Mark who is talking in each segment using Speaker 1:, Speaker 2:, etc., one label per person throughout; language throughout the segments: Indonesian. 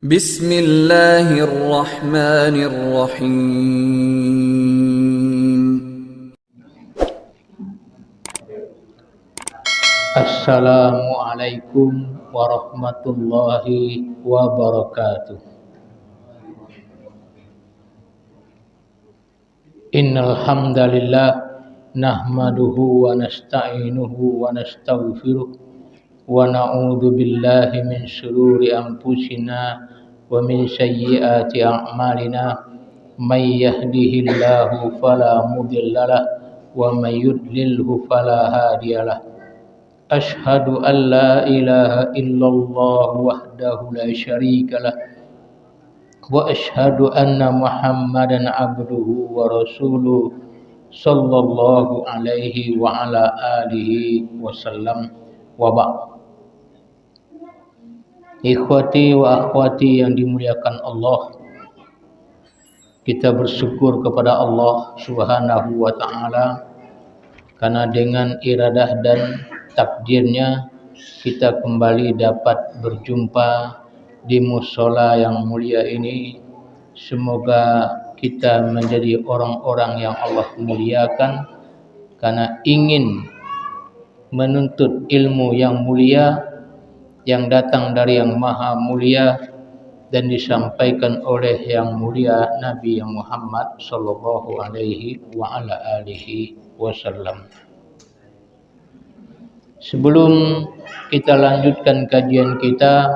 Speaker 1: Bismillahirrahmanirrahim.
Speaker 2: Assalamualaikum warahmatullahi wabarakatuh. Innal hamdalillah nahmaduhu wa nasta'inuhu wa nastaghfiruh wa na'udzu billahi min shururi anfusina wa min sayyiati a'malina. May yahdihillahu fala mudhillalah wa may yudlilhu fala hadiyalah. Ashhadu an la ilaha illallah wahdahu la syarikalah wa ashhadu anna Muhammadan abduhu wa rasuluh sallallahu alaihi wa ala alihi wasallam wa ba'd. Ikhwati wa akhwati yang dimuliakan Allah, kita bersyukur kepada Allah Subhanahu wa taala karena dengan iradah dan takdirnya kita kembali dapat berjumpa di mushola yang mulia ini. Semoga kita menjadi orang-orang yang Allah muliakan karena ingin menuntut ilmu yang mulia yang datang dari yang maha mulia dan disampaikan oleh yang mulia Nabi Muhammad sallallahu alaihi wa ala alihi wasallam. Sebelum kita lanjutkan kajian kita,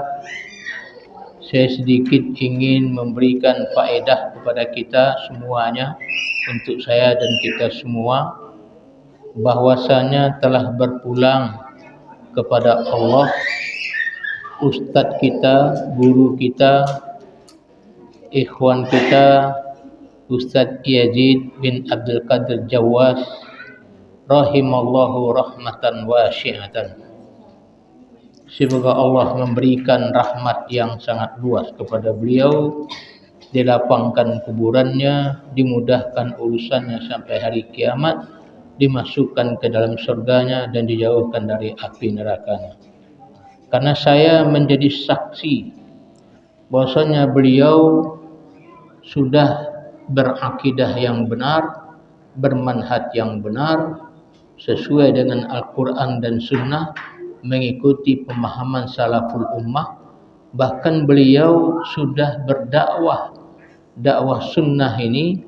Speaker 2: saya sedikit ingin memberikan faedah kepada kita semuanya, untuk saya dan kita semua, bahwasanya telah berpulang kepada Allah Ustadz kita, guru kita, ikhwan kita, Ustadz Yazid bin Abdul Qadir Jawas rahimallahu rahmatan wasi'atan. Semoga Allah memberikan rahmat yang sangat luas kepada beliau, dilapangkan kuburannya, dimudahkan urusannya sampai hari kiamat, dimasukkan ke dalam surganya dan dijauhkan dari api nerakanya. Karena saya menjadi saksi bahwasanya beliau sudah berakidah yang benar, bermanhaj yang benar, sesuai dengan Al-Quran dan Sunnah, mengikuti pemahaman salaful ummah. Bahkan beliau sudah berdakwah, dakwah sunnah ini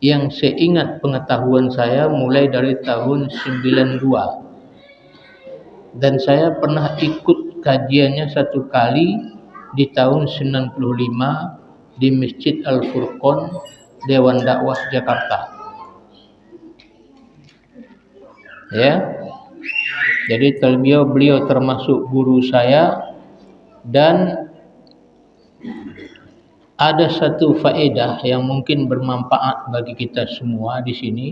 Speaker 2: yang seingat pengetahuan saya mulai dari tahun 92. Dan saya pernah ikut kajiannya satu kali di tahun 95 di Masjid Al-Furqan, Dewan Dakwah Jakarta. Ya. Jadi beliau termasuk guru saya, dan ada satu faedah yang mungkin bermanfaat bagi kita semua di sini.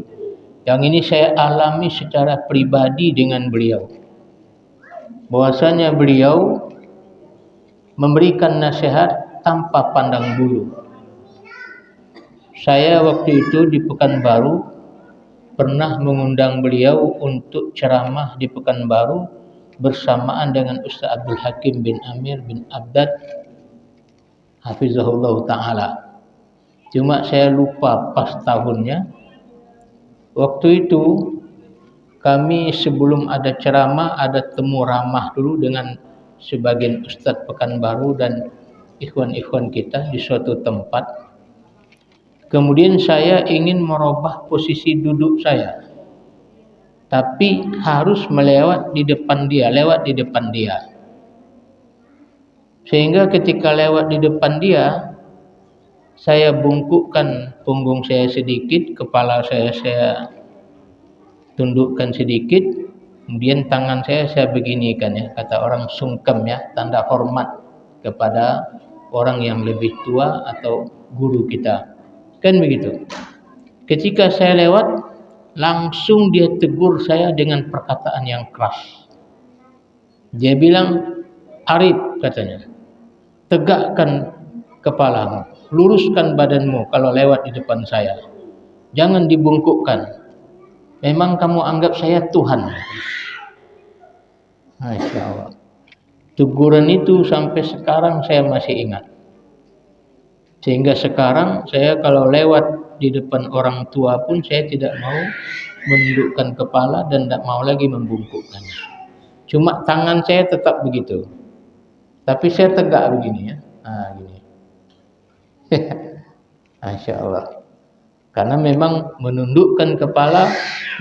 Speaker 2: Yang ini saya alami secara pribadi dengan beliau. Bahwasanya beliau memberikan nasihat tanpa pandang bulu. Saya waktu itu di Pekanbaru pernah mengundang beliau untuk ceramah di Pekanbaru bersamaan dengan Ustaz Abdul Hakim bin Amir bin Abdad hafizahullah ta'ala. Cuma saya lupa pas tahunnya. Waktu itu kami sebelum ada ceramah ada temu ramah dulu dengan sebagian Ustadz Pekanbaru dan ikhwan-ikhwan kita di suatu tempat. Kemudian saya ingin merubah posisi duduk saya, tapi harus lewat di depan dia. Sehingga ketika lewat di depan dia, saya bungkukkan punggung saya sedikit, kepala saya tundukkan sedikit, kemudian tangan saya beginikan, ya, kata orang sungkem, ya, tanda hormat kepada orang yang lebih tua atau guru kita, kan begitu. Ketika saya lewat, langsung dia tegur saya dengan perkataan yang keras. Dia bilang, "Arif," katanya, "tegakkan kepalamu, luruskan badanmu kalau lewat di depan saya, jangan dibungkukkan. Memang kamu anggap saya Tuhan?" Masya Allah. Teguran itu sampai sekarang saya masih ingat. Sehingga sekarang saya kalau lewat di depan orang tua pun saya tidak mau menundukkan kepala dan tidak mau lagi membungkukkannya. Cuma tangan saya tetap begitu. Tapi saya tegak begini ya. Nah, gini. Masya Allah. Karena memang menundukkan kepala,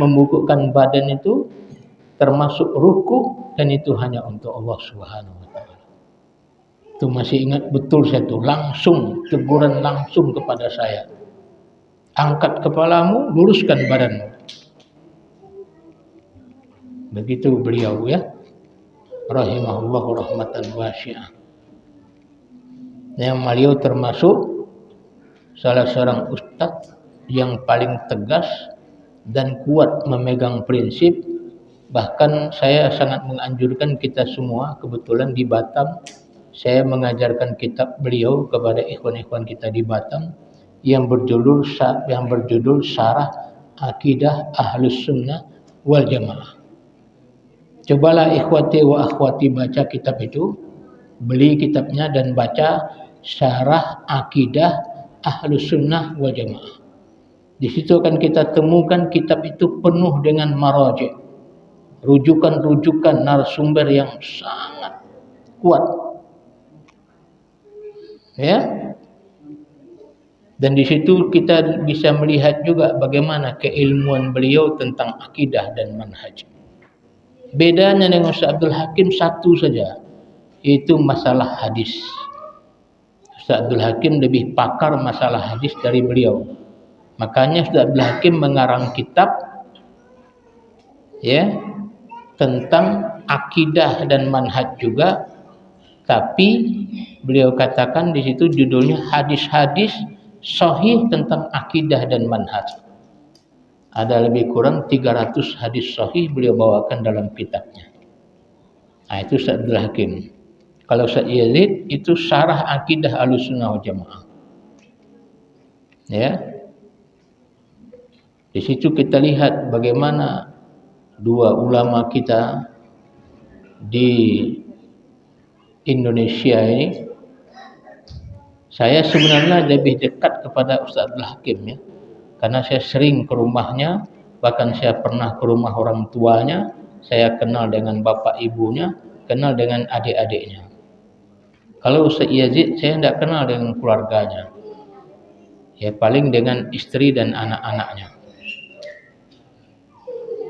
Speaker 2: membungkukkan badan itu termasuk ruku, dan itu hanya untuk Allah Subhanahu wa taala. Itu masih ingat betul saya tuh, langsung teguran langsung kepada saya. Angkat kepalamu, luruskan badanmu. Begitu beliau ya. Rahimahullah rahmatan wasi'ah. Yang beliau termasuk salah seorang ustaz yang paling tegas dan kuat memegang prinsip. Bahkan saya sangat menganjurkan kita semua, kebetulan di Batam saya mengajarkan kitab beliau kepada ikhwan-ikhwan kita di Batam yang berjudul Syarah Akidah Ahlus Sunnah wal Jamaah. Cobalah ikhwati wa akhwati baca kitab itu, beli kitabnya dan baca Syarah Akidah Ahlus Sunnah wal Jamaah. Di situ akan kita temukan kitab itu penuh dengan maraji', rujukan-rujukan narasumber yang sangat kuat. Ya. Dan di situ kita bisa melihat juga bagaimana keilmuan beliau tentang akidah dan manhaj. Bedanya dengan Ustaz Abdul Hakim satu saja, itu masalah hadis. Ustaz Abdul Hakim lebih pakar masalah hadis dari beliau. Makanya Ustaz Abdul Hakim mengarang kitab ya tentang akidah dan manhaj juga, tapi beliau katakan di situ judulnya hadis-hadis sahih tentang akidah dan manhaj. Ada lebih kurang 300 hadis sahih beliau bawakan dalam kitabnya. Nah, itu Ustaz Abdul Hakim. Kalau Ustaz Yazid itu Syarah Akidah Ahlussunnah wal Jamaah. Ya. Di situ kita lihat bagaimana dua ulama kita di Indonesia ini. Saya sebenarnya lebih dekat kepada Ustaz Abdul Hakim ya. Karena saya sering ke rumahnya, bahkan saya pernah ke rumah orang tuanya, saya kenal dengan bapak ibunya, kenal dengan adik-adiknya. Kalau Ustaz Yazid saya tidak kenal dengan keluarganya. Ya paling dengan istri dan anak-anaknya.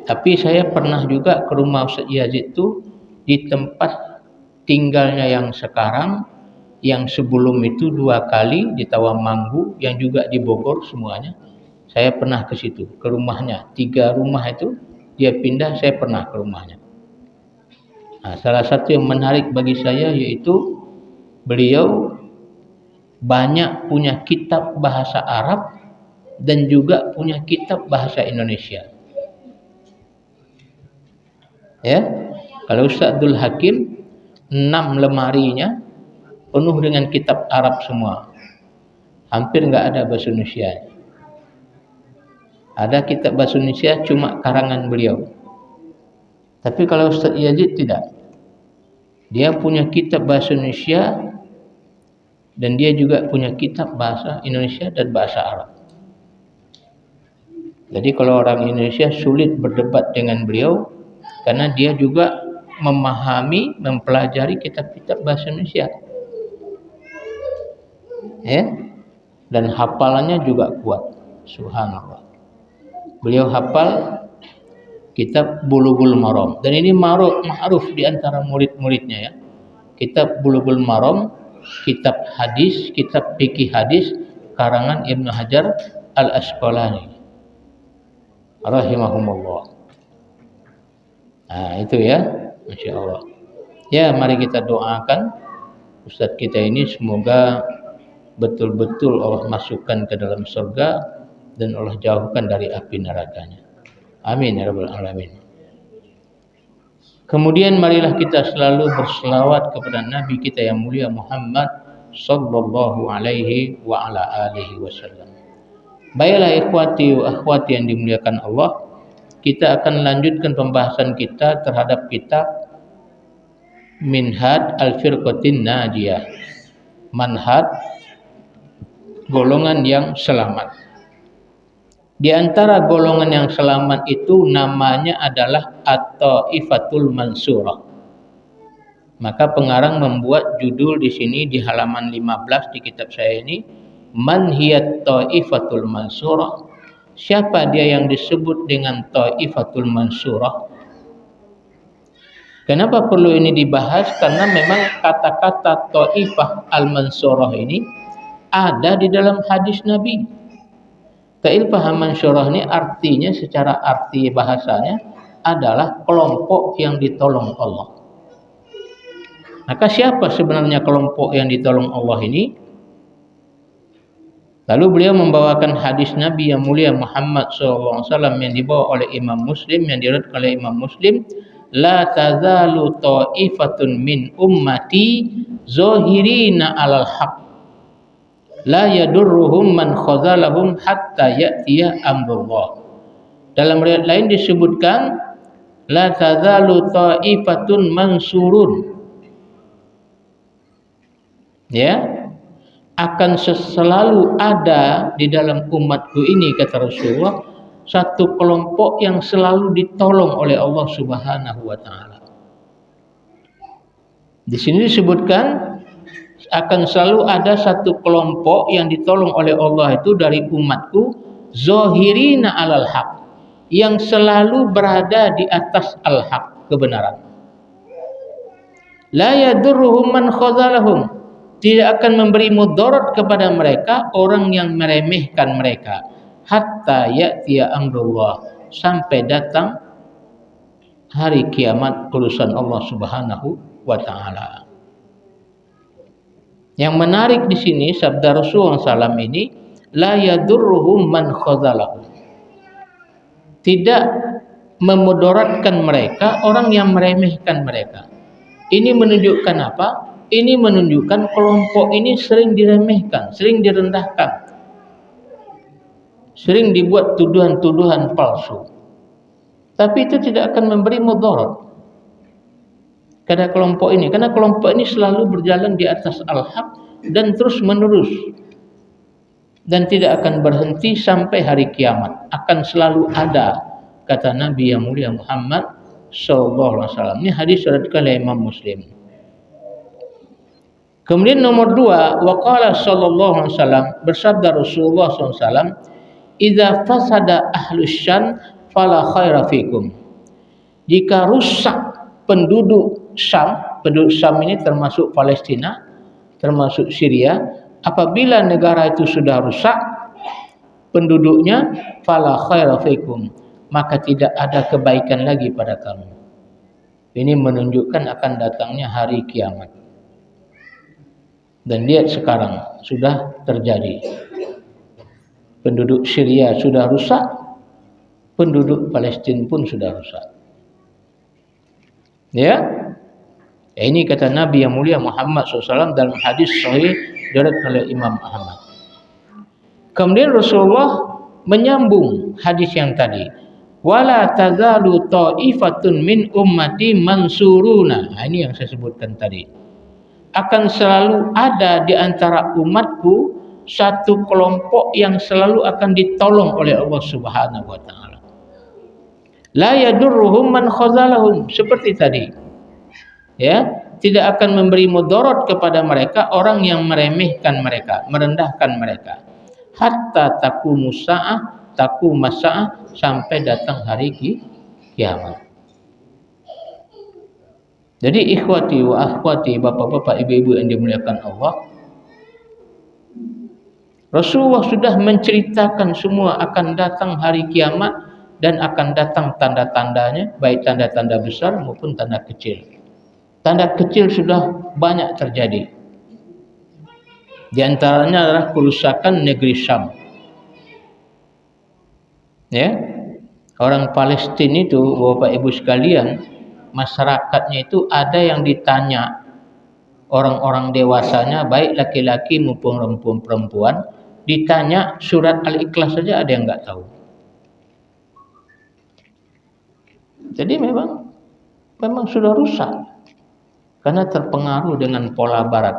Speaker 2: Tapi saya pernah juga ke rumah Ustaz Yazid itu di tempat tinggalnya yang sekarang, yang sebelum itu 2 kali di Tawamanggu, yang juga di Bogor semuanya. Saya pernah ke situ, ke rumahnya. 3 rumah itu dia pindah, saya pernah ke rumahnya. Nah, salah satu yang menarik bagi saya yaitu beliau banyak punya kitab bahasa Arab dan juga punya kitab bahasa Indonesia. Ya, kalau Ustaz Abdul Hakim 6 lemarinya penuh dengan kitab Arab semua. Hampir enggak ada bahasa Indonesia. Ada kitab bahasa Indonesia cuma karangan beliau. Tapi kalau Ustaz Yazid tidak. Dia punya kitab bahasa Indonesia dan dia juga punya kitab bahasa Indonesia dan bahasa Arab. Jadi kalau orang Indonesia sulit berdebat dengan beliau karena dia juga memahami, mempelajari kitab-kitab bahasa Indonesia. Ya. Dan hafalannya juga kuat. Subhanallah. Beliau hafal kitab Bulughul Maram, dan ini ma'ruf di antara murid-muridnya ya. Kitab Bulughul Maram, kitab hadis, kitab fikih hadis karangan Ibnu Hajar Al-Asqalani rahimahumullah. Nah, itu ya, Masya Allah. Ya, mari kita doakan Ustaz kita ini semoga betul-betul Allah masukkan ke dalam surga dan Allah jauhkan dari api nerakanya. Amin ya rabbal alamin. Kemudian marilah kita selalu berselawat kepada Nabi kita yang mulia Muhammad sallallahu alaihi wa ala alihi wasallam. Baiklah ikhwati wa akhwati yang dimuliakan Allah, kita akan lanjutkan pembahasan kita terhadap kitab Minhaj Al-Firqatin Najiyah. Manhaj golongan yang selamat. Di antara golongan yang selamat itu namanya adalah At-Taifatul Mansurah. Maka pengarang membuat judul di sini di halaman 15 di kitab saya ini, Man hiyat Taifatul Mansurah. Siapa dia yang disebut dengan Taifatul Mansurah? Kenapa perlu ini dibahas? Karena memang kata-kata Taifah Al-Mansurah ini ada di dalam hadis Nabi. Taifah Al-Mansurah ini artinya, secara arti bahasanya adalah kelompok yang ditolong Allah. Maka siapa sebenarnya kelompok yang ditolong Allah ini? Lalu beliau membawakan hadis Nabi yang mulia Muhammad SAW yang dibawa oleh Imam Muslim, yang diriwayatkan oleh Imam Muslim, La tazalu ta'ifatun min ummati zahirina 'alal haq la yadurruhum man khazalahum hatta ya'tiya amrullah. Dalam riwayat lain disebutkan La tazalu ta'ifatun mansurun, ya, akan selalu ada di dalam umatku ini, kata Rasulullah, satu kelompok yang selalu ditolong oleh Allah Subhanahu wa taala. Di sini disebutkan akan selalu ada satu kelompok yang ditolong oleh Allah itu dari umatku, zahirina 'alal haq, yang selalu berada di atas al-haq, kebenaran. La yadurruhum man khazalahum, tidak akan memberi mudarat kepada mereka orang yang meremehkan mereka, hatta ya'tiya amrullah, sampai datang hari kiamat, urusan Allah Subhanahu wa taala. Yang menarik di sini sabda Rasulullah SAW ini, la yadurruhum man khazalahum, tidak memudaratkan mereka orang yang meremehkan mereka. Ini menunjukkan apa? Ini menunjukkan kelompok ini sering diremehkan, sering direndahkan, sering dibuat tuduhan-tuduhan palsu. Tapi itu tidak akan memberi mudarat pada kelompok ini, karena kelompok ini selalu berjalan di atas al-haq dan terus menerus, dan tidak akan berhenti sampai hari kiamat. Akan selalu ada, kata Nabi yang mulia Muhammad SAW. Ini hadis diriwayatkan oleh Imam Muslim. Kemudian nomor 2, waqala sallallahu alaihi wasallam, bersabda Rasulullah SAW, idza fasada ahlus syam fala khaira fikum. Jika rusak penduduk Syam, penduduk Syam ini termasuk Palestina, termasuk Syria, apabila negara itu sudah rusak penduduknya, fala khaira fikum, maka tidak ada kebaikan lagi pada kamu. Ini menunjukkan akan datangnya hari kiamat. Dan lihat sekarang sudah terjadi. Penduduk Syria sudah rusak, penduduk Palestina pun sudah rusak. Ya, ini kata Nabi yang mulia Muhammad SAW dalam hadis sahih diriwayatkan oleh Imam Ahmad. Kemudian Rasulullah menyambung hadis yang tadi, wala tazalu ta'ifatun min ummati mansuruna. Ini yang saya sebutkan tadi. Akan selalu ada di antara umatku satu kelompok yang selalu akan ditolong oleh Allah Subhanahu wa taala. La yadurruhum man khazalahum, seperti tadi. Ya, tidak akan memberi mudarat kepada mereka orang yang meremehkan mereka, merendahkan mereka. Hatta taqumu sa'ah, taqumu sa'ah, sampai datang hari kiamat. Jadi ikhwati wa akhwati, bapak-bapak, ibu-ibu yang dimuliakan Allah, Rasulullah sudah menceritakan semua akan datang hari kiamat dan akan datang tanda-tandanya, baik tanda-tanda besar maupun tanda kecil. Tanda kecil sudah banyak terjadi. Di antaranya adalah kerusakan negeri Syam. Ya, orang Palestina itu, bapak ibu sekalian, masyarakatnya itu ada yang ditanya, orang-orang dewasanya baik laki-laki maupun perempuan, ditanya surat Al-Ikhlas saja ada yang enggak tahu. Jadi memang sudah rusak karena terpengaruh dengan pola barat.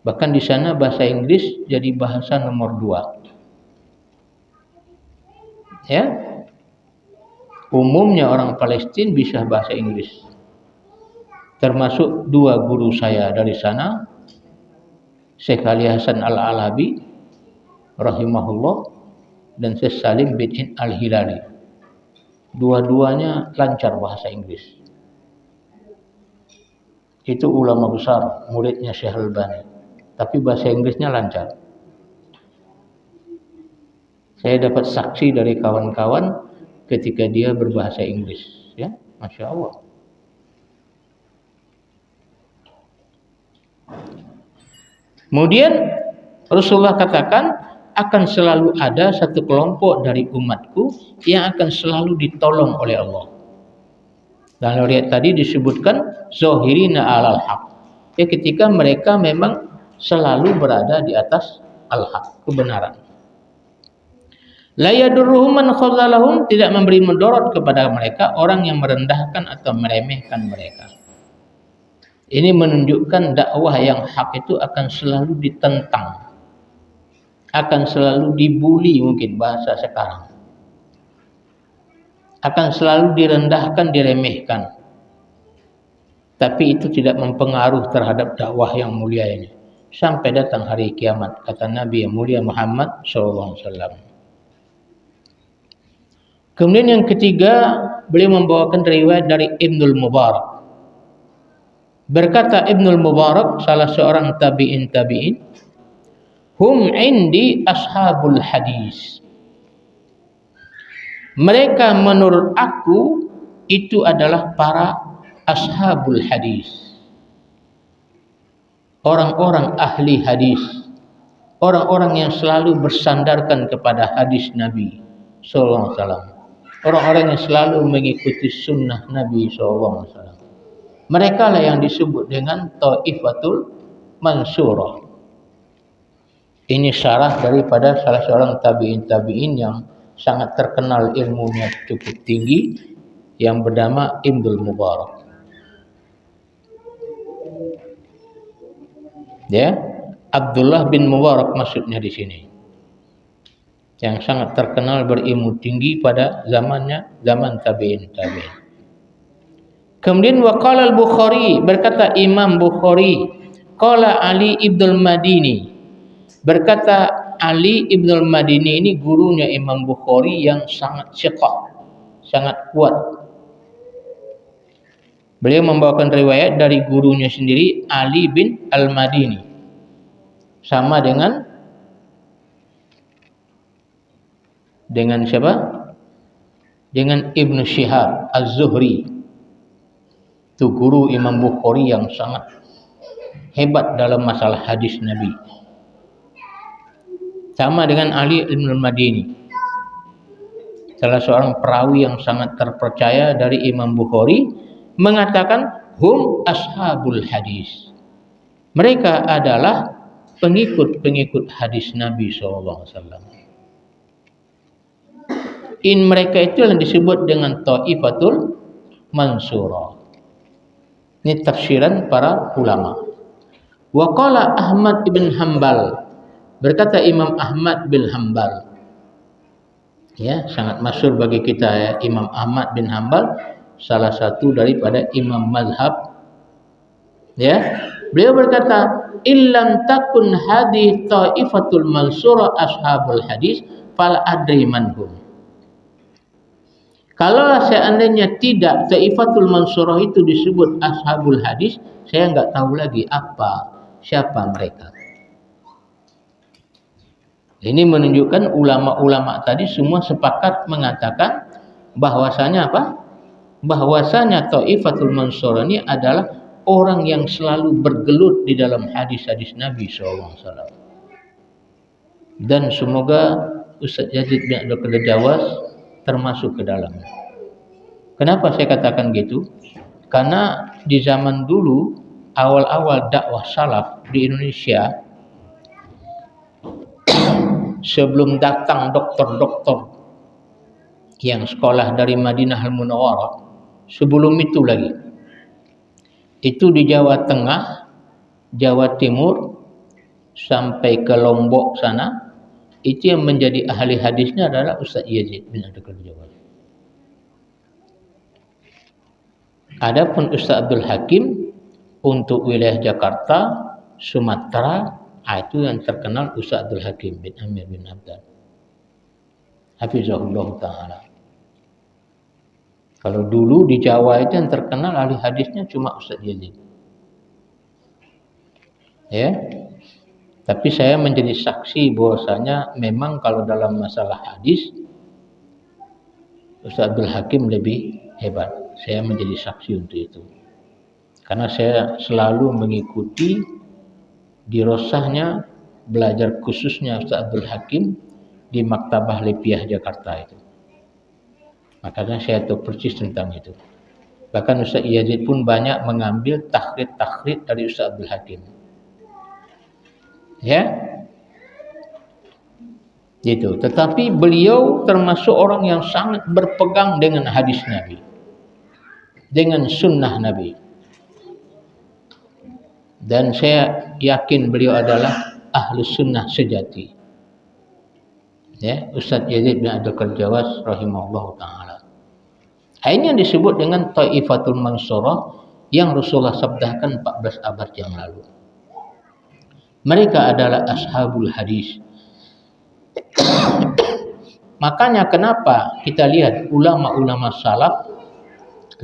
Speaker 2: Bahkan di sana bahasa Inggris jadi bahasa nomor 2. Ya, umumnya orang Palestina bisa bahasa Inggris. Termasuk 2 guru saya dari sana, Syekh Ali Hasan Al-Alabi rahimahullah dan Syekh Salim bin Al-Hilali. Dua-duanya lancar bahasa Inggris. Itu ulama besar, muridnya Syekh Al-Albani. Tapi bahasa Inggrisnya lancar. Saya dapat saksi dari kawan-kawan ketika dia berbahasa Inggris, ya, Masya Allah. Kemudian Rasulullah katakan akan selalu ada satu kelompok dari umatku yang akan selalu ditolong oleh Allah. Dan ayat tadi disebutkan zahirina alal haq. Ya, ketika mereka memang selalu berada di atas al-haq, kebenaran. La yadurruhum man khadzalahum, tidak memberi mudarat kepada mereka orang yang merendahkan atau meremehkan mereka. Ini menunjukkan dakwah yang hak itu akan selalu ditentang, akan selalu dibuli, mungkin bahasa sekarang, akan selalu direndahkan, diremehkan. Tapi itu tidak mempengaruhi terhadap dakwah yang mulia ini sampai datang hari kiamat, kata Nabi yang mulia Muhammad SAW. Kemudian yang ketiga, beliau membawakan riwayat dari Ibnul Mubarak. Berkata Ibnul Mubarak, salah seorang tabi'in, hum indi ashabul hadis. Mereka menurut aku itu adalah para ashabul hadis, orang-orang ahli hadis, orang-orang yang selalu bersandarkan kepada hadis Nabi sallallahu alaihi wasallam, orang-orang yang selalu mengikuti sunnah Nabi sallallahu alaihi wasallam. Mereka lah yang disebut dengan Thaifatul Mansurah. Ini syarah daripada salah seorang tabi'in yang sangat terkenal, ilmunya cukup tinggi, yang bernama Ibnul Mubarak. Ya, Abdullah bin Mubarak maksudnya di sini, yang sangat terkenal berilmu tinggi pada zamannya, zaman tabi'in. Kemudian waqala al-Bukhari, berkata Imam Bukhari, qala Ali ibnul Madini, berkata Ali ibnul Madini ini gurunya Imam Bukhari yang sangat thiqah, sangat kuat. Beliau membawakan riwayat dari gurunya sendiri, Ali bin Al-Madini. Sama dengan siapa? Dengan Ibnu Syihab Az-Zuhri. Itu guru Imam Bukhari yang sangat hebat dalam masalah hadis Nabi. Sama dengan Ali bin Al-Madini, salah seorang perawi yang sangat terpercaya dari Imam Bukhari, mengatakan hum ashabul hadis. Mereka adalah pengikut hadis Nabi SAW. Mereka itu yang disebut dengan Thaifatul Mansurah. Ini tafsiran para ulama. Wa qala Ahmad ibn Hanbal, berkata Imam Ahmad bin Hanbal, ya, sangat masyhur bagi kita ya, Imam Ahmad bin Hanbal, salah satu daripada imam mazhab, ya. Beliau berkata, illam takun hadhi Thaifatul Mansurah ashabul hadis fal adri manhum. Kalau seandainya tidak Thaifatul Mansurah itu disebut ashabul hadis, saya enggak tahu lagi siapa mereka. Ini menunjukkan ulama-ulama tadi semua sepakat mengatakan bahwasanya bahwasanya Thaifatul Mansurah ini adalah orang yang selalu bergelut di dalam hadis-hadis Nabi SAW. Dan semoga Ustaz Yazid bin Abdul Qadir Jawas termasuk ke dalamnya. Kenapa saya katakan gitu? Karena di zaman dulu, awal-awal dakwah salaf di Indonesia, sebelum datang doktor-doktor yang sekolah dari Madinah Al-Munawwarah, sebelum itu lagi, itu di Jawa Tengah, Jawa Timur, sampai ke Lombok sana, itu yang menjadi ahli hadisnya adalah Ustaz Yazid bin Abdul Qadir. Adapun Ustaz Abdul Hakim untuk wilayah Jakarta, Sumatera, itu yang terkenal Ustaz Abdul Hakim bin Amir bin Abdul Hafizahullah Ta'ala. Kalau dulu di Jawa itu yang terkenal ahli hadisnya cuma Ustaz Yazid. Ya. Tapi saya menjadi saksi bahwasanya memang kalau dalam masalah hadis Ustaz Abdul Hakim lebih hebat. Saya menjadi saksi untuk itu. Karena saya selalu mengikuti dirosahnya belajar khususnya Ustaz Abdul Hakim di Maktabah Lepiah Jakarta itu. Makanya saya tahu persis tentang itu. Bahkan Ustaz Yazid pun banyak mengambil takhrid dari Ustaz Abdul Hakim. Ya. Gitu. Tetapi beliau termasuk orang yang sangat berpegang dengan hadis Nabi. Dengan sunnah Nabi. Dan saya yakin beliau adalah ahli sunnah sejati. Ya, Ustaz Yazid bin Abdul Qadir rahimahullah ta'ala. Ini yang disebut dengan Taifatul Mansurah yang Rasulullah sabdakan 14 abad yang lalu. Mereka adalah ashabul hadis. Makanya kenapa kita lihat ulama-ulama salaf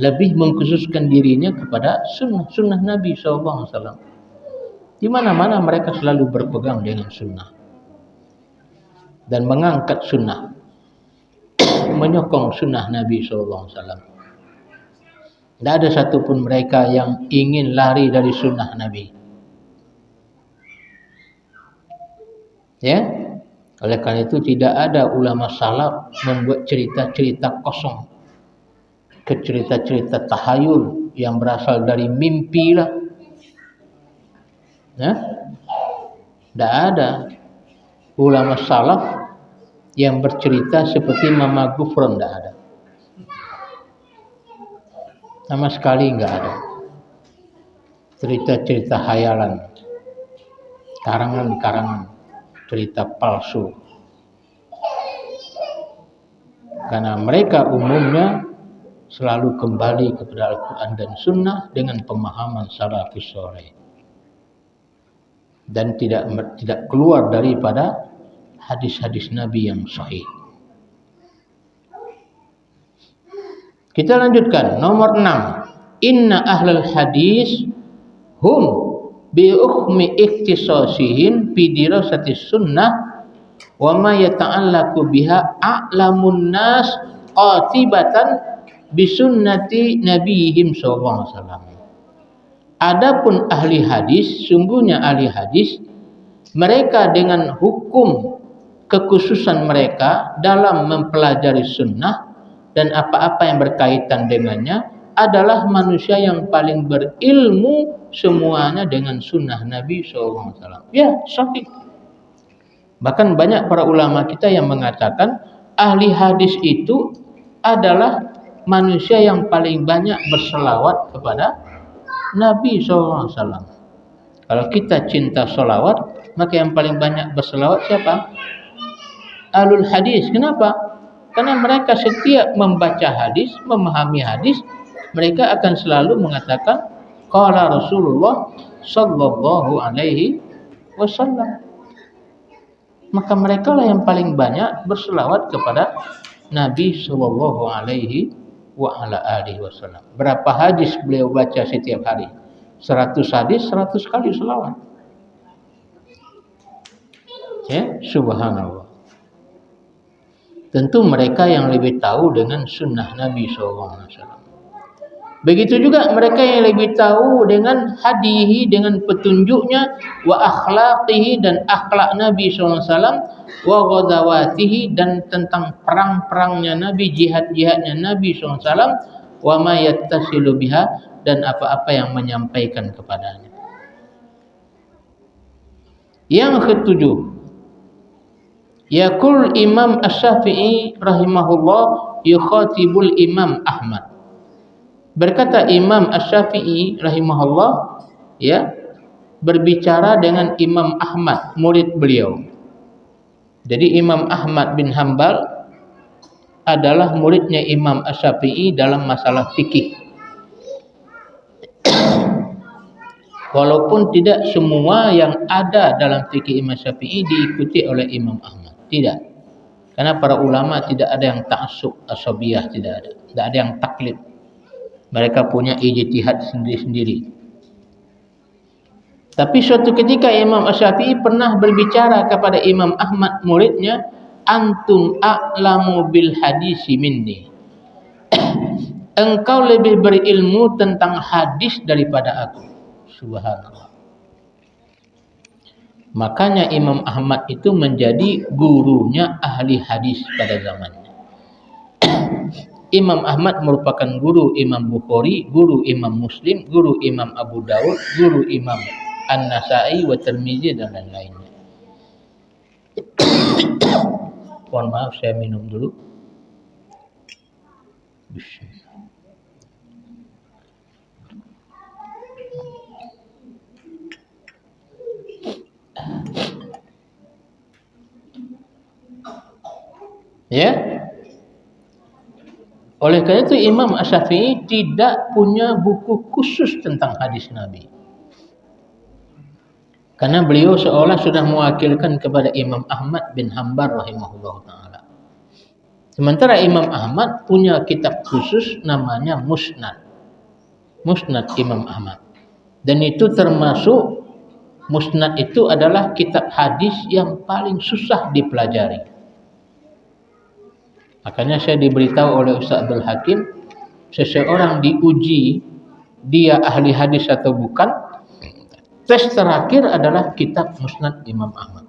Speaker 2: lebih mengkhususkan dirinya kepada sunnah Nabi SAW. Di mana-mana mereka selalu berpegang dengan sunnah dan mengangkat sunnah, menyokong sunnah Nabi SAW. Tidak ada satupun mereka yang ingin lari dari sunnah Nabi. Ya, oleh karena itu tidak ada ulama salaf membuat cerita-cerita kosong, cerita-cerita tahayul yang berasal dari mimpi lah. Ya, tidak ada ulama salaf yang bercerita seperti Mama Gufron, tidak ada. Sama sekali enggak ada. Cerita-cerita hayalan, karangan-karangan, cerita palsu. Karena mereka umumnya selalu kembali kepada Al-Quran dan Sunnah dengan pemahaman salafus saleh dan tidak keluar daripada hadis-hadis Nabi yang sahih. Kita lanjutkan nomor 6. Inna ahlal hadis hum bi ukhmi ikhtisasihim fi dirasati sunnah wa ma yata'allaqu biha a'lamun nas qatibatan bi sunnati nabiyihim sallallahu alaihi wasallam. Adapun ahli hadis, sungguhnya ahli hadis mereka dengan hukum kekhususan mereka dalam mempelajari sunnah dan apa-apa yang berkaitan dengannya adalah manusia yang paling berilmu semuanya dengan sunnah Nabi SAW. Ya, sahih. Bahkan banyak para ulama kita yang mengatakan ahli hadis itu adalah manusia yang paling banyak berselawat kepada Nabi SAW. Kalau kita cinta selawat, maka yang paling banyak berselawat siapa? Ahlul hadis. Kenapa? Karena mereka setiap membaca hadis, memahami hadis, mereka akan selalu mengatakan qala Rasulullah sallallahu alaihi wasallam. Maka mereka lah yang paling banyak berselawat kepada Nabi sallallahu alaihi wa ala alihi wasallam. Berapa hadis beliau baca setiap hari? 100 hadis, 100 kali selawat. Ya, subhanallah. Tentu mereka yang lebih tahu dengan sunnah Nabi SAW. Begitu juga mereka yang lebih tahu dengan hadihi, dengan petunjuknya, wa akhlaqihi, dan akhlak Nabi SAW, wa ghazawatihi, dan tentang perang-perangnya Nabi, jihad-jihadnya Nabi SAW, wa ma yattasilu biha, dan apa-apa yang menyampaikan kepadanya. Yang ketujuh, yaqul Imam Asy-Syafi'i rahimahullah yukhatibul Imam Ahmad. Berkata Imam Asy-Syafi'i rahimahullah, ya, berbicara dengan Imam Ahmad, murid beliau. Jadi Imam Ahmad bin Hambal adalah muridnya Imam Asy-Syafi'i dalam masalah fikih. Walaupun tidak semua yang ada dalam fikih Imam Syafi'i diikuti oleh Imam Ahmad. Tidak. Karena para ulama tidak ada yang ta'assub asabiyah, tidak ada. Tidak ada yang taklid. Mereka punya ijtihad sendiri-sendiri. Tapi suatu ketika Imam Asy-Syafi'i pernah berbicara kepada Imam Ahmad muridnya, antum a'lamu bil hadisi minni. Engkau lebih berilmu tentang hadis daripada aku. Subhanallah. Makanya Imam Ahmad itu menjadi gurunya ahli hadis pada zamannya. Imam Ahmad merupakan guru Imam Bukhari, guru Imam Muslim, guru Imam Abu Dawud, guru Imam An-Nasa'i wa Tirmizi dan lain-lainnya. Mohon maaf, saya minum dulu. Bismillah. Ya. Oleh karena itu Imam Asy-Syafi'i tidak punya buku khusus tentang hadis Nabi. Karena beliau seolah sudah mewakilkan kepada Imam Ahmad bin Hanbal rahimahullah ta'ala. Sementara Imam Ahmad punya kitab khusus namanya Musnad. Musnad Imam Ahmad. Dan itu termasuk, Musnad itu adalah kitab hadis yang paling susah dipelajari. Makanya saya diberitahu oleh Ustaz Abdul Hakim, seseorang diuji dia ahli hadis atau bukan, tes terakhir adalah kitab Musnad Imam Ahmad.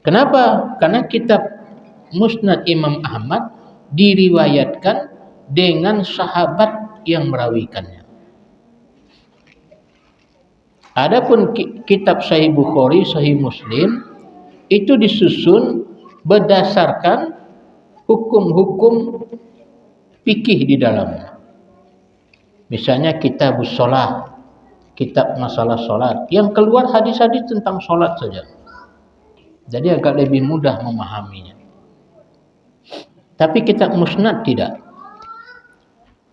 Speaker 2: Kenapa? Karena kitab Musnad Imam Ahmad diriwayatkan dengan sahabat yang merawikannya. Adapun kitab Sahih Bukhari, Sahih Muslim itu disusun berdasarkan hukum-hukum fikih di dalamnya. Misalnya kitabus shalah, kitab masalah salat, yang keluar hadis-hadis tentang salat saja. Jadi agak lebih mudah memahaminya. Tapi kitab Musnad tidak.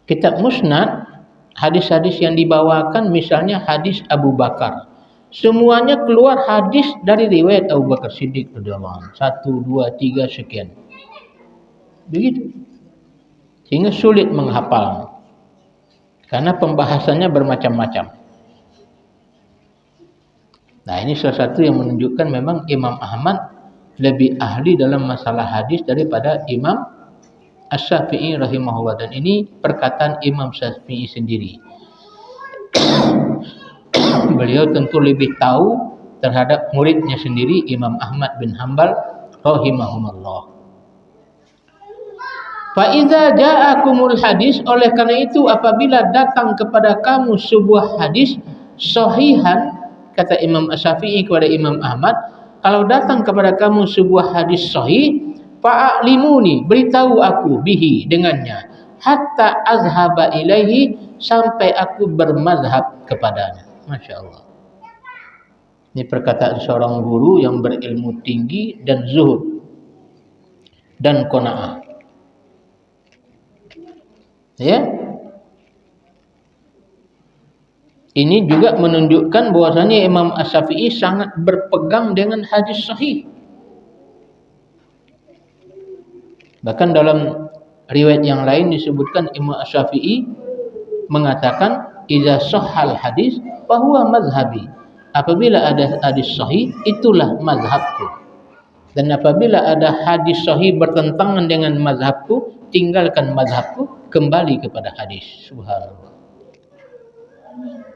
Speaker 2: Kitab Musnad, hadis-hadis yang dibawakan misalnya hadis Abu Bakar. Semuanya keluar hadis dari riwayat Abu Bakar Siddiq radhiyallahu anhu. 1, 2, 3 sekian. Begitu. Sehingga sulit menghafal. Karena pembahasannya bermacam-macam. Nah, ini salah satu yang menunjukkan memang Imam Ahmad lebih ahli dalam masalah hadis daripada Imam Asy-Syafi'i rahimahullah. Dan ini perkataan Imam Syafi'i sendiri. Beliau tentu lebih tahu terhadap muridnya sendiri Imam Ahmad bin Hanbal rahimahumullah. Fa iza ja'akumul hadis, oleh karena itu apabila datang kepada kamu sebuah hadis sahihan, kata Imam Asy-Syafi'i kepada Imam Ahmad, kalau datang kepada kamu sebuah hadis sahih, fa'alimuni, beritahu aku bihi, dengannya, hatta azhaba ilaihi, sampai aku bermazhab kepadanya. Masya Allah. Ini perkataan seorang guru yang berilmu tinggi dan zuhud dan qanaah. Ya. Ini juga menunjukkan bahwasanya Imam Asy-Syafi'i sangat berpegang dengan hadis sahih. Bahkan dalam riwayat yang lain disebutkan Imam Asy-Syafi'i mengatakan, "Idza sahhal hadis fa huwa mazhabi." Apabila ada hadis sahih, itulah mazhabku. Dan apabila ada hadis sahih bertentangan dengan mazhabku, tinggalkan mazhabku, kembali kepada hadis. Subhanallah.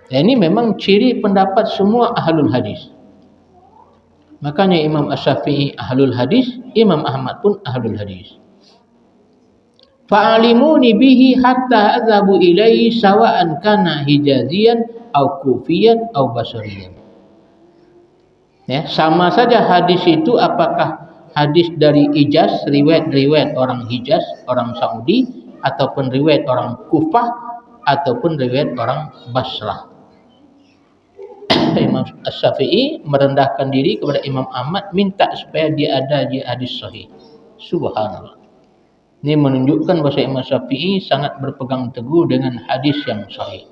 Speaker 2: Ya, ini memang ciri pendapat semua ahlul hadis. Makanya Imam Asy-Syafi'i ahlul hadis, Imam Ahmad pun ahlul hadis. Fa'alimuni bihi hatta adhabu ilaihi sawa'an kana hijaziyan au kufiyan au basriyan. Ya, sama saja hadis itu apakah hadis dari Hijaz, riwayat orang Hijaz, orang Saudi, ataupun riwayat orang Kufah, ataupun riwayat orang Basrah. Imam Syafi'i merendahkan diri kepada Imam Ahmad, minta supaya dia ada di hadis sahih. Subhanallah. Ini menunjukkan bahwa Imam Syafi'i sangat berpegang teguh dengan hadis yang sahih.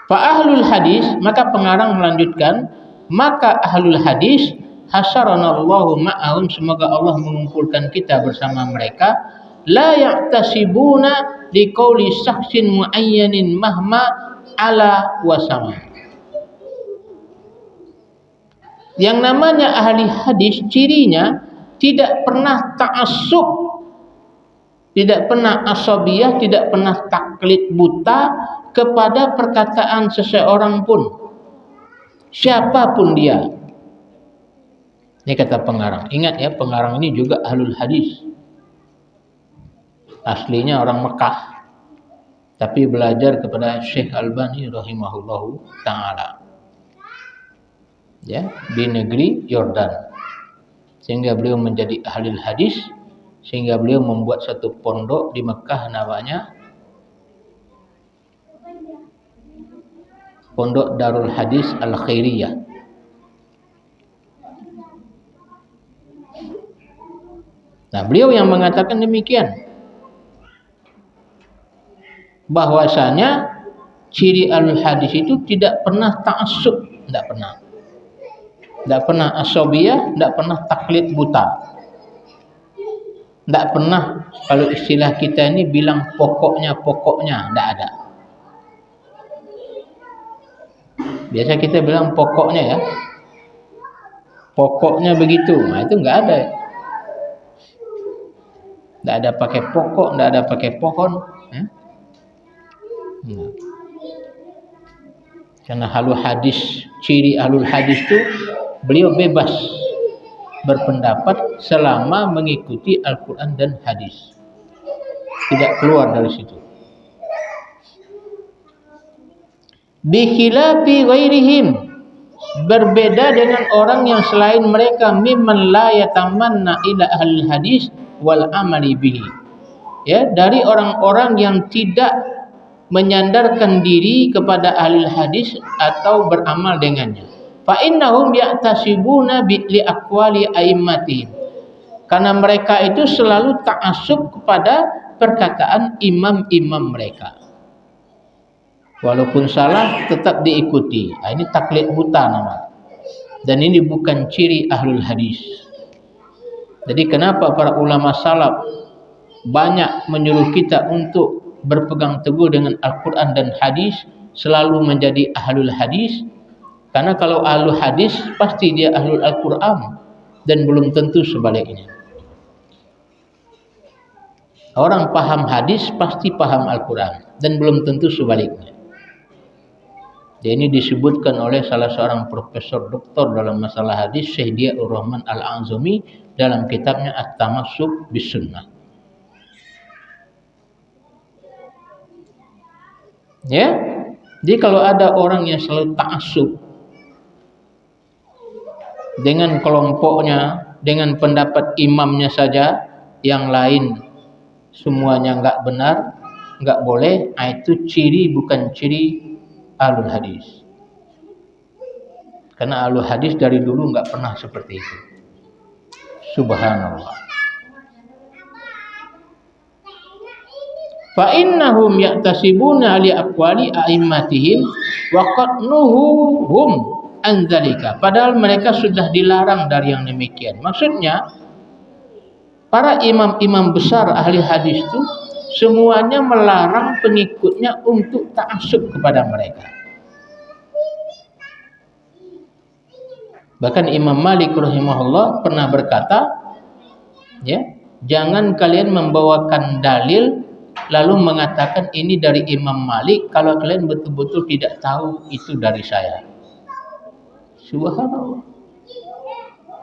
Speaker 2: Fa ahlul hadis, maka pengarang melanjutkan, maka ahlul hadis hasaranallahu ma'ahum, semoga Allah mengumpulkan kita bersama mereka, la ya'tasibuna liqauli syakhsin muayyanin mahma ala wasama. Yang namanya ahli hadis cirinya tidak pernah ta'assub, tidak pernah asabiyah, tidak pernah taklid buta kepada perkataan seseorang pun, siapapun dia. Ini kata pengarang. Ingat ya, pengarang ini juga ahlul hadis. Aslinya orang Mekah, tapi belajar kepada Syekh Albani rahimahullahu ta'ala, ya, di negeri Yordan, sehingga beliau menjadi ahli hadis, sehingga beliau membuat satu pondok di Mekah, namanya Pondok Darul Hadis Al-Khairiyah. Nah, beliau yang mengatakan demikian, bahwasanya ciri ahlul hadis itu tidak pernah ta'assub, tidak pernah asabiyah, tidak pernah taklid buta, tidak pernah, kalau istilah kita ini bilang pokoknya, tidak ada. Biasa kita bilang pokoknya ya, pokoknya begitu, nah itu nggak ada. Tidak ada pakai pokok, tidak ada pakai pohon. Karena ahlul hadis, ciri ahlul hadis itu beliau bebas berpendapat selama mengikuti Al-Quran dan hadis, tidak keluar dari situ. Bikhilafi ghairihim, berbeda dengan orang yang selain mereka, mimman la yatamanna ila ahli hadis wal amali bihi, ya, dari orang-orang yang tidak menyandarkan diri kepada ahli hadis atau beramal dengannya. Fa innahum ya'tasibuna li aqwali a'immatihim, karena mereka itu selalu ta'assub kepada perkataan imam-imam mereka. Walaupun salah tetap diikuti. Nah, ini taklid buta nama. Dan ini bukan ciri ahlul hadis. Jadi kenapa para ulama salaf banyak menyuruh kita untuk berpegang teguh dengan Al-Quran dan hadis, selalu menjadi ahlul hadis? Karena kalau ahlul hadis pasti dia ahlul Al-Quran, dan belum tentu sebaliknya. Orang paham hadis pasti paham Al-Quran, dan belum tentu sebaliknya. Dan ini disebutkan oleh salah seorang profesor doktor dalam masalah hadis, Syekh Diyaur Rahman Al-Azumi, dalam kitabnya At-Tamassuk bis Sunnah. Ya, jadi kalau ada orang yang selalu ta'assub dengan kelompoknya, dengan pendapat imamnya saja, yang lain semuanya enggak benar, enggak boleh, itu ciri bukan ciri ahlul hadis. Karena ahlul hadis dari dulu enggak pernah seperti itu. Subhanallah. Fa innahum ya'tasibuna li aqwali a'immatihim wa qad nuhuhum an dzalika. Padahal mereka sudah dilarang dari yang demikian. Maksudnya para imam-imam besar ahli hadis itu semuanya melarang pengikutnya untuk ta'assub kepada mereka. Bahkan Imam Malik rahimahullah pernah berkata, ya, jangan kalian membawakan dalil lalu mengatakan ini dari Imam Malik kalau kalian betul-betul tidak tahu itu dari saya. Subhanallah.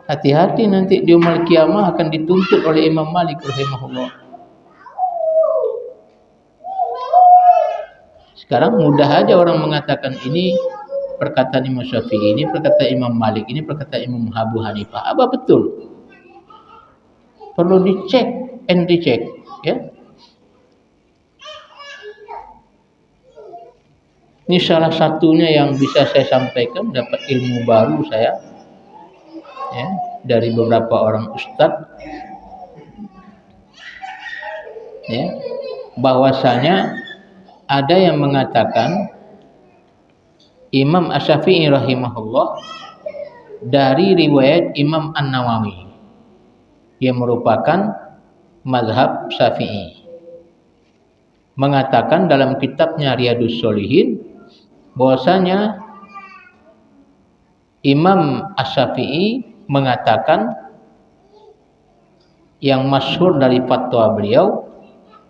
Speaker 2: Hati-hati nanti di yaumul qiyamah akan dituntut oleh Imam Malik rahimahullah. Sekarang mudah aja orang mengatakan ini perkataan Imam Syafi'i, ini perkataan Imam Malik, ini perkataan Imam Abu Hanifah. Apa betul? Perlu dicek and recheck, ya. Ini salah satunya yang bisa saya sampaikan, dapat ilmu baru saya, ya, dari beberapa orang ustadz, ya, bahwasanya ada yang mengatakan Imam Asy-Syafi'i rahimahullah dari riwayat Imam An-Nawawi yang merupakan mazhab Syafi'i, mengatakan dalam kitabnya Riyadhus Shalihin bahwasanya Imam Asy-Syafi'i mengatakan yang masyhur dari fatwa beliau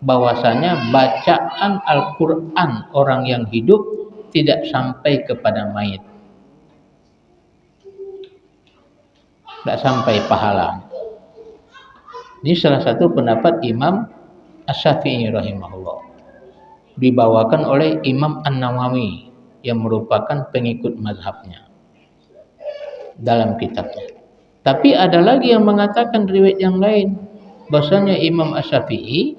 Speaker 2: bahwasanya bacaan Al-Qur'an orang yang hidup tidak sampai kepada mayit. Tidak sampai pahala. Ini salah satu pendapat Imam Asy-Syafi'i rahimahullah. Dibawakan oleh Imam An-Nawawi yang merupakan pengikut mazhabnya dalam kitabnya. Tapi ada lagi yang mengatakan riwayat yang lain, bahwasanya Imam Asy-Syafi'i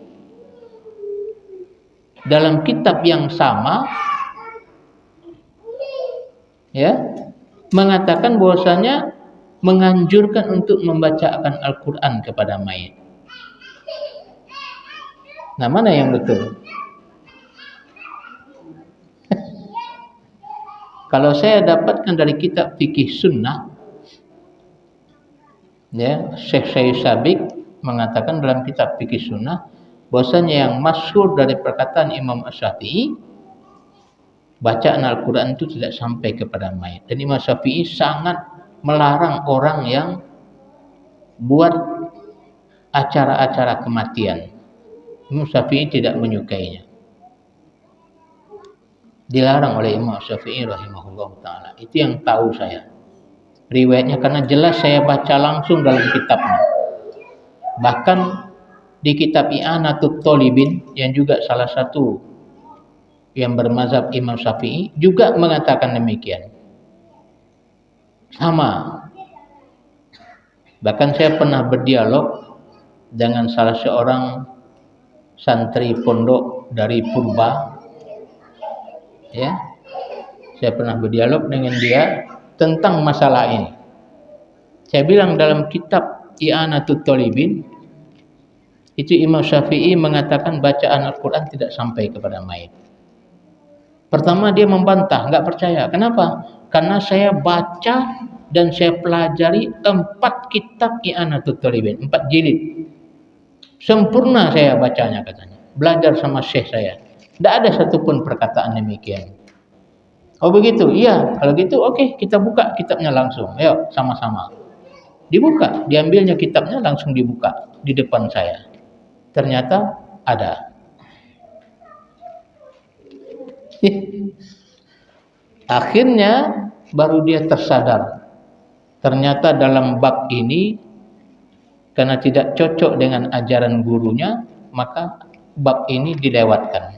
Speaker 2: dalam kitab yang sama, ya, mengatakan bahwasanya menganjurkan untuk membacakan Al-Qur'an kepada mayit. Nah, mana yang betul? Kalau saya dapatkan dari kitab fikih sunnah, ya, Syekh Syed Sabiq mengatakan dalam kitab fikih sunnah bahwasanya yang masyhur dari perkataan Imam Asy-Syafi'i, bacaan Al-Qur'an itu tidak sampai kepada mayit. Dan Imam Syafi'i sangat melarang orang yang buat acara-acara kematian. Imam Syafi'i tidak menyukainya. Dilarang oleh Imam Syafi'i rahimahullah ta'ala. Itu yang tahu saya riwayatnya, karena jelas saya baca langsung dalam kitabnya. Bahkan di kitab I'anatul Thalibin yang juga salah satu yang bermazhab Imam Syafi'i juga mengatakan demikian. Sama. Bahkan saya pernah berdialog dengan salah seorang santri pondok dari Purba, ya. Saya pernah berdialog dengan dia tentang masalah ini. Saya bilang dalam kitab I'anatul Thalibin itu Imam Syafi'i mengatakan bacaan Al-Qur'an tidak sampai kepada mayit. Pertama dia membantah, enggak percaya. Kenapa? Karena saya baca dan saya pelajari 4 kitab I'anatul Thalibin, 4 jilid. Sempurna saya bacanya katanya. Belajar sama syekh saya. Tidak ada satupun perkataan demikian. Oh begitu? Iya. Kalau gitu oke, kita buka kitabnya langsung. Ayo sama-sama. Dibuka, diambilnya kitabnya langsung dibuka di depan saya. Ternyata ada. Akhirnya baru dia tersadar. Ternyata dalam bab ini karena tidak cocok dengan ajaran gurunya, maka bab ini dilewatkan.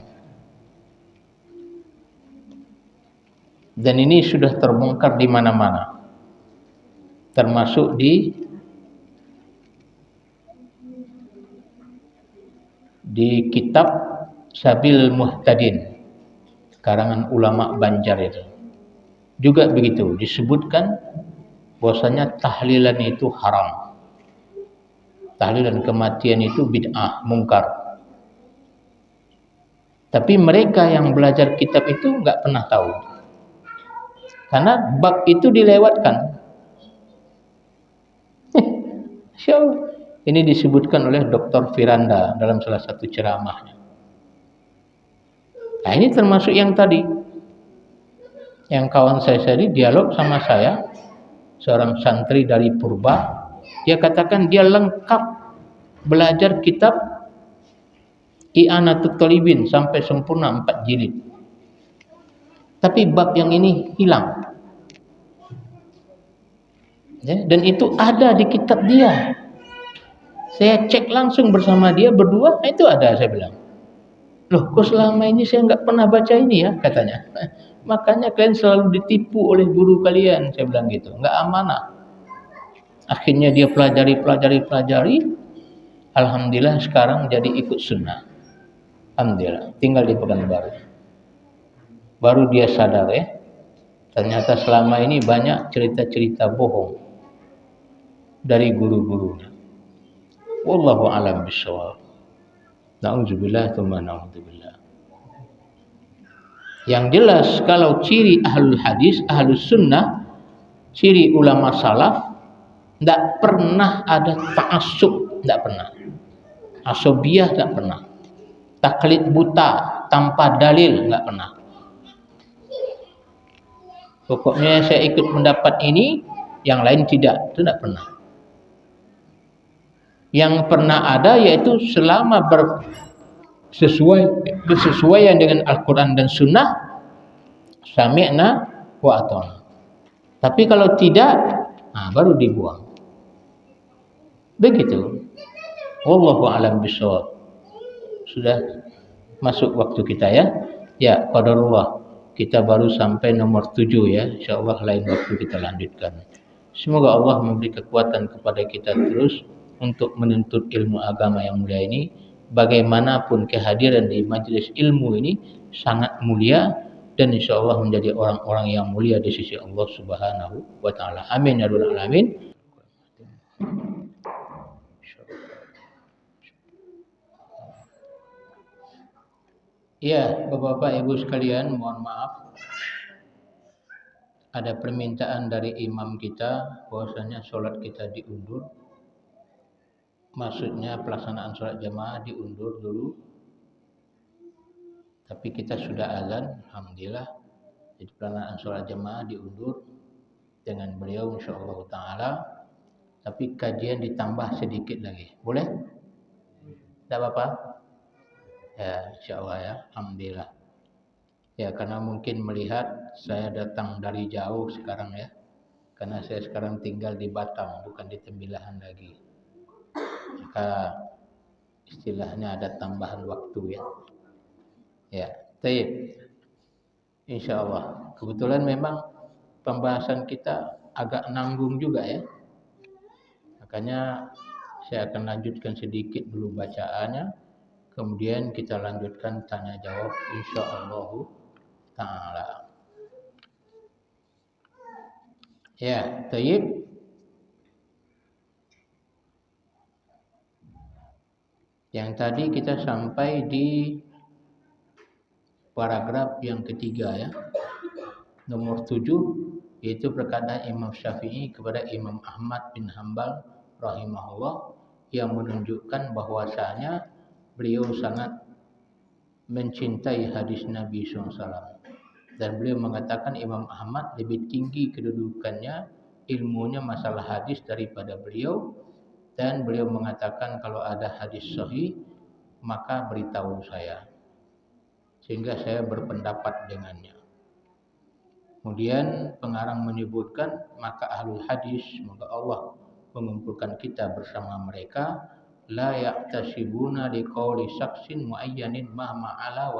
Speaker 2: Dan ini sudah terbongkar di mana-mana, termasuk di kitab Sabil Muhtadin karangan ulama Banjar itu. Juga begitu, disebutkan bahwasanya tahlilan itu haram. Tahlilan kematian itu bid'ah, mungkar. Tapi mereka yang belajar kitab itu enggak pernah tahu. Karena bab itu dilewatkan. Insyaallah. Ini disebutkan oleh Dr. Firanda dalam salah satu ceramahnya. Nah, ini termasuk yang tadi. Yang kawan saya tadi dialog sama saya, seorang santri dari Purba, dia katakan dia lengkap belajar kitab I'anatul Thalibin sampai sempurna 4 jilid. Tapi bab yang ini hilang. Ya, dan itu ada di kitab dia. Saya cek langsung bersama dia berdua, itu ada, saya bilang. Loh, kok selama ini saya nggak pernah baca ini ya, katanya. Makanya kalian selalu ditipu oleh guru kalian, saya bilang gitu. Nggak amanah. Akhirnya dia pelajari. Alhamdulillah sekarang jadi ikut sunnah. Alhamdulillah, tinggal di Pekanbaru. baru dia sadar ternyata selama ini banyak cerita-cerita bohong dari guru-gurunya. Wallahu a'lam bishawab. Na'udzubillah tsumma na'udzubillah. Yang jelas kalau ciri ahlul hadis, ahlus sunnah, ciri ulama salaf, tidak pernah ada ta'assub, tidak pernah. Asobiyah tidak pernah. Taklid buta tanpa dalil tidak pernah. Pokoknya saya ikut pendapat ini, yang lain tidak, itu tidak pernah. Yang pernah ada yaitu selama bersesuaian dengan Al-Quran dan Sunnah, sami'na wa ata'na. Tapi kalau tidak, baru dibuang. Begitu. Wallahu a'lam bishawab. Sudah masuk waktu kita ya. Ya, qadarullah. Kita baru sampai nomor 7 ya. Insyaallah lain waktu kita lanjutkan. Semoga Allah memberi kekuatan kepada kita terus untuk menuntut ilmu agama yang mulia ini. Bagaimanapun kehadiran di majelis ilmu ini sangat mulia dan insyaallah menjadi orang-orang yang mulia di sisi Allah Subhanahu wa taala. Amin ya rabbal alamin. Ya, Bapak-bapak, Ibu sekalian, mohon maaf. Ada permintaan dari imam kita bahwasanya sholat kita diundur. Maksudnya pelaksanaan sholat jamaah diundur dulu. Tapi kita sudah azan, alhamdulillah. Jadi pelaksanaan sholat jamaah diundur dengan beliau insyaallah taala. Tapi kajian ditambah sedikit lagi. Boleh? Tidak apa-apa? Ya, insyaallah ya, alhamdulillah. Ya, karena mungkin melihat saya datang dari jauh sekarang ya. Karena saya sekarang tinggal di Batam, bukan di Tembilahan lagi. Maka istilahnya ada tambahan waktu ya. Ya, baik. Insyaallah. Kebetulan memang pembahasan kita agak nanggung juga ya. Makanya saya akan lanjutkan sedikit dulu bacaannya. Kemudian kita lanjutkan tanya jawab insyaallah ta'ala. Ya, baik. Yang tadi kita sampai di paragraf yang ketiga ya. Nomor 7, yaitu perkataan Imam Syafi'i kepada Imam Ahmad bin Hanbal rahimahullah yang menunjukkan bahwasanya beliau sangat mencintai hadis Nabi SAW. Dan beliau mengatakan Imam Ahmad lebih tinggi kedudukannya, ilmunya masalah hadis daripada beliau. Dan beliau mengatakan kalau ada hadis sahih maka beritahu saya, sehingga saya berpendapat dengannya. Kemudian pengarang menyebutkan maka ahlul hadis, semoga Allah mengumpulkan kita bersama mereka, la ya'tasibuna liqauli syaksin muayyanin mahma ala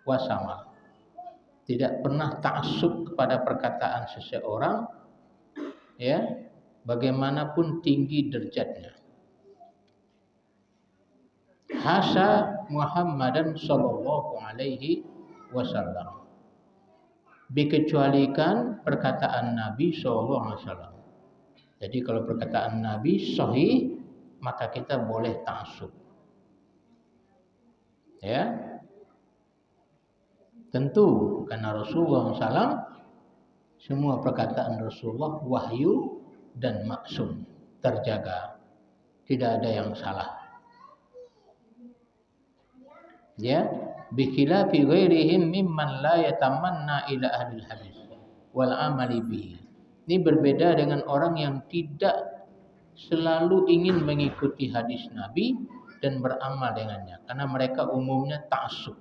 Speaker 2: wasama. Tidak pernah ta'assub kepada perkataan seseorang ya, bagaimanapun tinggi derajatnya. Hasa Muhammadan sallallahu alaihi wasallam. Dikecualikan perkataan Nabi sallallahu alaihi wasallam. Jadi kalau perkataan Nabi sahih, maka kita boleh ta'assub. Ya. Tentu karena Rasulullah SAW semua perkataan Rasulullah wahyu dan maksum, terjaga, tidak ada yang salah. Ya, bikhilafi ghairihim mimman la yatamanna ila ahlil hadis wal amali bihi. Ini berbeda dengan orang yang tidak selalu ingin mengikuti hadis Nabi dan beramal dengannya, karena mereka umumnya ta'assub.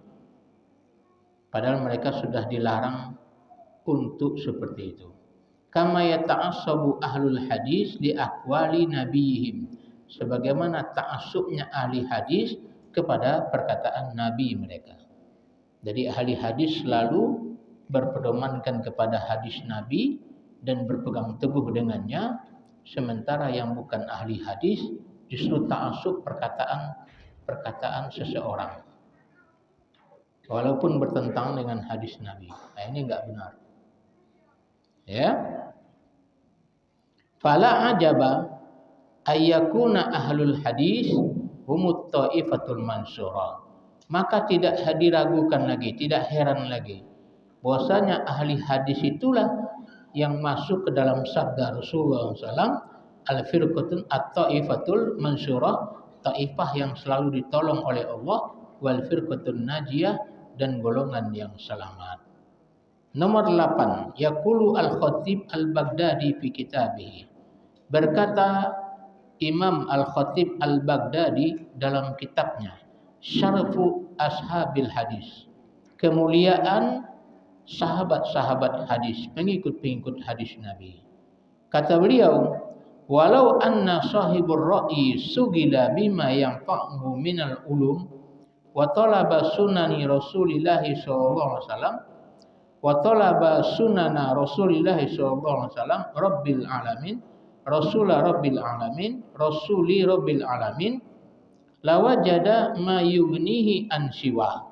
Speaker 2: Padahal mereka sudah dilarang untuk seperti itu. Kama yata'assabu ahlul hadis li aqwali nabiyihim. Sebagaimana ta'assubnya ahli hadis kepada perkataan nabi mereka. Jadi ahli hadis selalu berpedomankan kepada hadis nabi dan berpegang teguh dengannya, sementara yang bukan ahli hadis justru ta'assub perkataan seseorang. walaupun bertentangan dengan hadis Nabi. Nah, ini enggak benar. Ya. Fala ajaba ayyakuna ahlul hadis humut ta'ifatul mansurah. Maka tidak diragukan lagi, tidak heran lagi bahwasanya ahli hadis itulah yang masuk ke dalam sabda Rasulullah SAW, al-firqatun at-ta'ifatul mansurah, taifah yang selalu ditolong oleh Allah, wal firqatun najiyah, dan golongan yang selamat. Nomor 8, yaqulu al-Khatib al-Baghdadi fi kitabih. Berkata Imam Al-Khatib Al-Baghdadi dalam kitabnya Syarfu Ashabil Hadis, kemuliaan sahabat-sahabat hadis, pengikut-pengikut hadis Nabi. Kata beliau, walau anna sahibur ra'yi sugila bima yanfa'uhu minal ulum wa talaba sunani Rasulillah sallallahu alaihi wasallam wa talaba sunana Rasulillah sallallahu alaihi wasallam rabbil alamin Rasulah Rabbil Alamin, Rasuli Rabbil Alamin, lawajada ma yughnihi an siwah.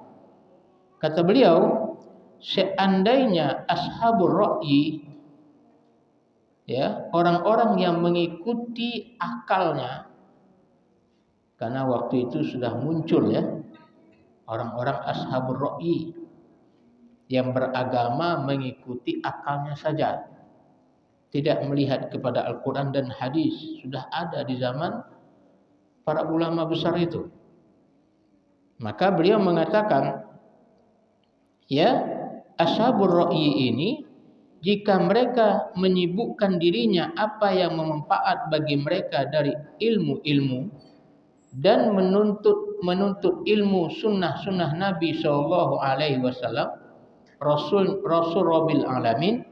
Speaker 2: Kata beliau, seandainya ashabur ra'yi, ya, orang-orang yang mengikuti akalnya, karena waktu itu sudah muncul ya, orang-orang ashabur ra'yi yang beragama mengikuti akalnya saja, tidak melihat kepada Al-Quran dan hadis, sudah ada di zaman para ulama besar itu. Maka beliau mengatakan, ya, ashabur ra'yi ini, jika mereka menyibukkan dirinya apa yang bermanfaat bagi mereka dari ilmu-ilmu dan menuntut ilmu sunnah Nabi sallallahu alaihi wasallam, Rasul Rabbil Alamin,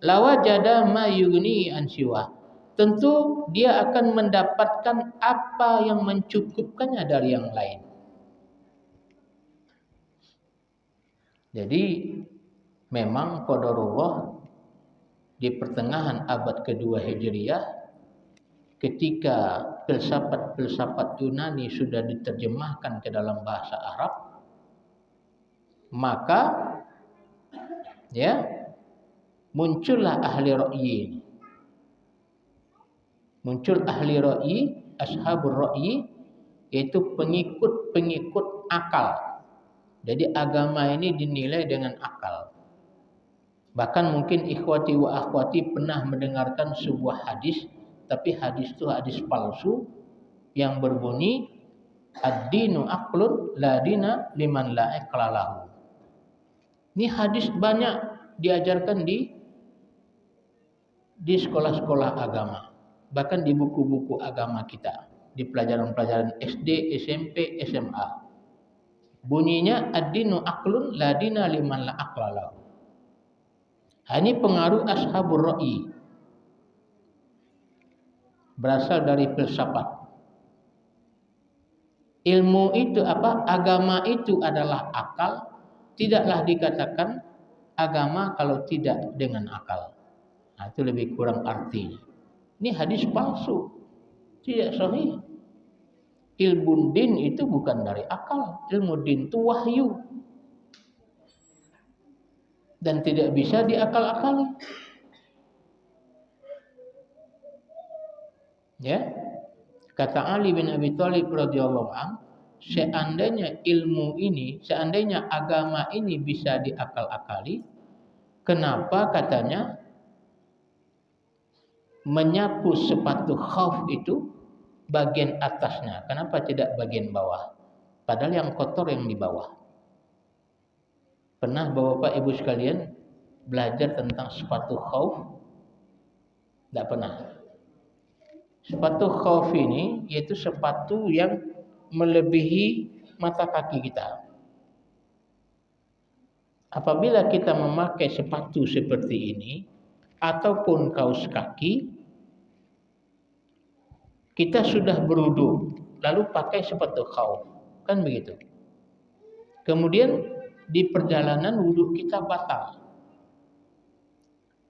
Speaker 2: lawajada ma yughni an siwa. Tentu dia akan mendapatkan apa yang mencukupkannya dari yang lain. Jadi memang qadarullah di pertengahan abad kedua Hijriah, ketika filsafat Yunani sudah diterjemahkan ke dalam bahasa Arab, maka ya muncullah ahli ra'yi. Muncul ahli ra'yi, ashabur ra'yi, yaitu pengikut akal. Jadi agama ini dinilai dengan akal. Bahkan mungkin ikhwati wa akhwati pernah mendengarkan sebuah hadis, tapi hadis itu hadis palsu yang berbunyi ad-dinu aqlun la dina liman la aqla lahu. Ini hadis banyak diajarkan di sekolah-sekolah agama, bahkan di buku-buku agama kita, di pelajaran-pelajaran SD, SMP, SMA. Bunyinya ad-dinu aqlun la dina liman la aqla lahu. Ini pengaruh ashabur ra'yi, berasal dari filsafat. Ilmu itu apa? Agama itu adalah akal. Tidaklah dikatakan agama kalau tidak dengan akal. Nah, itu lebih kurang artinya. Ini hadis palsu, tidak sahih. Ilmu din itu bukan dari akal. Ilmu din itu wahyu dan tidak bisa diakal-akali. Ya, kata Ali bin Abi Thalib radhiyallahu anhu, seandainya ilmu ini, seandainya agama ini bisa diakal-akali, kenapa katanya menyapu sepatu khauf itu bagian atasnya, kenapa tidak bagian bawah? Padahal yang kotor yang di bawah. Pernah Bapak Ibu sekalian belajar tentang sepatu khauf? Tidak pernah. Sepatu khauf ini yaitu sepatu yang melebihi mata kaki kita. Apabila kita memakai sepatu seperti ini ataupun kaos kaki, kita sudah berwudu lalu pakai sepatu khauf, kan begitu. Kemudian di perjalanan wudu kita batal,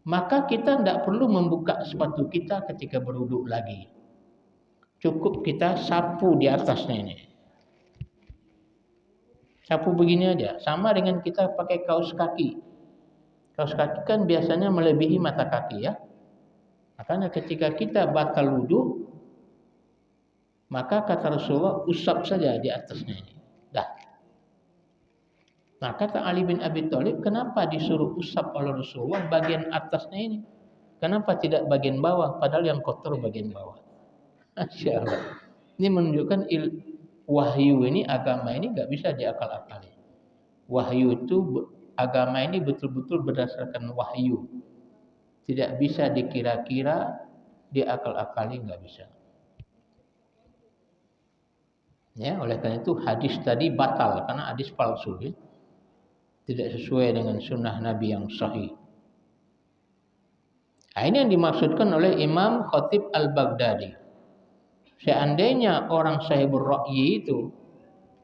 Speaker 2: maka kita tidak perlu membuka sepatu kita ketika berwudu lagi. Cukup kita sapu di atasnya ini. Sapu begini aja, sama dengan kita pakai kaos kaki. Kaos kaki kan biasanya melebihi mata kaki ya. Makanya ketika kita batal wudu, maka kata Rasulullah usap saja di atasnya ini. Dah. Nah kata Ali bin Abi Thalib, kenapa disuruh usap oleh Rasulullah bagian atasnya ini? Kenapa tidak bagian bawah? Padahal yang kotor bagian bawah. Masya Allah. Ini menunjukkan wahyu ini, agama ini nggak bisa diakal-akali. Wahyu itu, agama ini betul-betul berdasarkan wahyu. Tidak bisa dikira-kira, diakal-akali, nggak bisa. Ya, oleh karena itu hadis tadi batal karena hadis palsu, ya. Tidak sesuai dengan sunnah Nabi yang sahih. Nah, ini yang dimaksudkan oleh Imam Khatib Al-Baghdadi. Seandainya orang sahibur ra'yi itu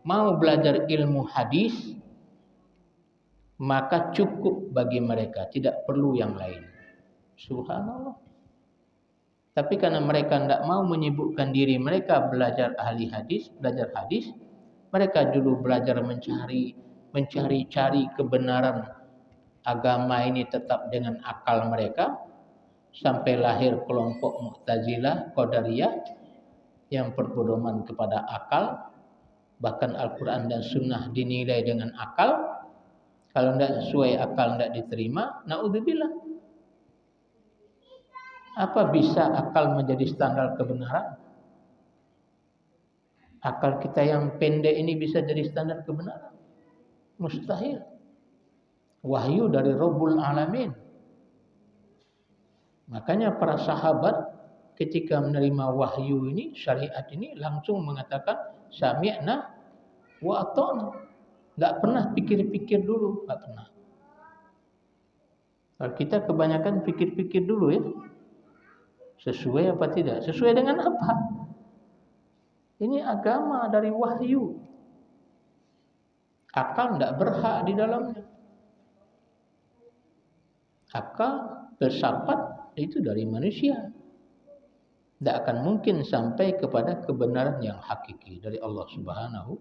Speaker 2: mau belajar ilmu hadis, maka cukup bagi mereka, tidak perlu yang lain. Subhanallah. Tapi karena mereka tidak mau menyibukkan diri mereka belajar ahli hadis, belajar hadis, mereka dulu belajar mencari kebenaran agama ini tetap dengan akal mereka, sampai lahir kelompok Mu'tazilah, Qadariyah yang berpedoman kepada akal, bahkan Al-Quran dan Sunnah dinilai dengan akal. Kalau tidak sesuai akal tidak diterima, na'udzubillah. Apa bisa akal menjadi standar kebenaran? Akal kita yang pendek ini bisa jadi standar kebenaran? Mustahil. Wahyu dari Rabbul Alamin. Makanya para sahabat ketika menerima wahyu ini, syariat ini, langsung mengatakan sami'na wa ata'na. Tidak pernah pikir-pikir dulu, tidak pernah. Kalau kita kebanyakan pikir-pikir dulu ya. Sesuai apa tidak? Sesuai dengan apa? Ini agama dari wahyu. Akal tidak berhak di dalamnya. Akal filsafat itu dari manusia. Tidak akan mungkin sampai kepada kebenaran yang hakiki dari Allah Subhanahu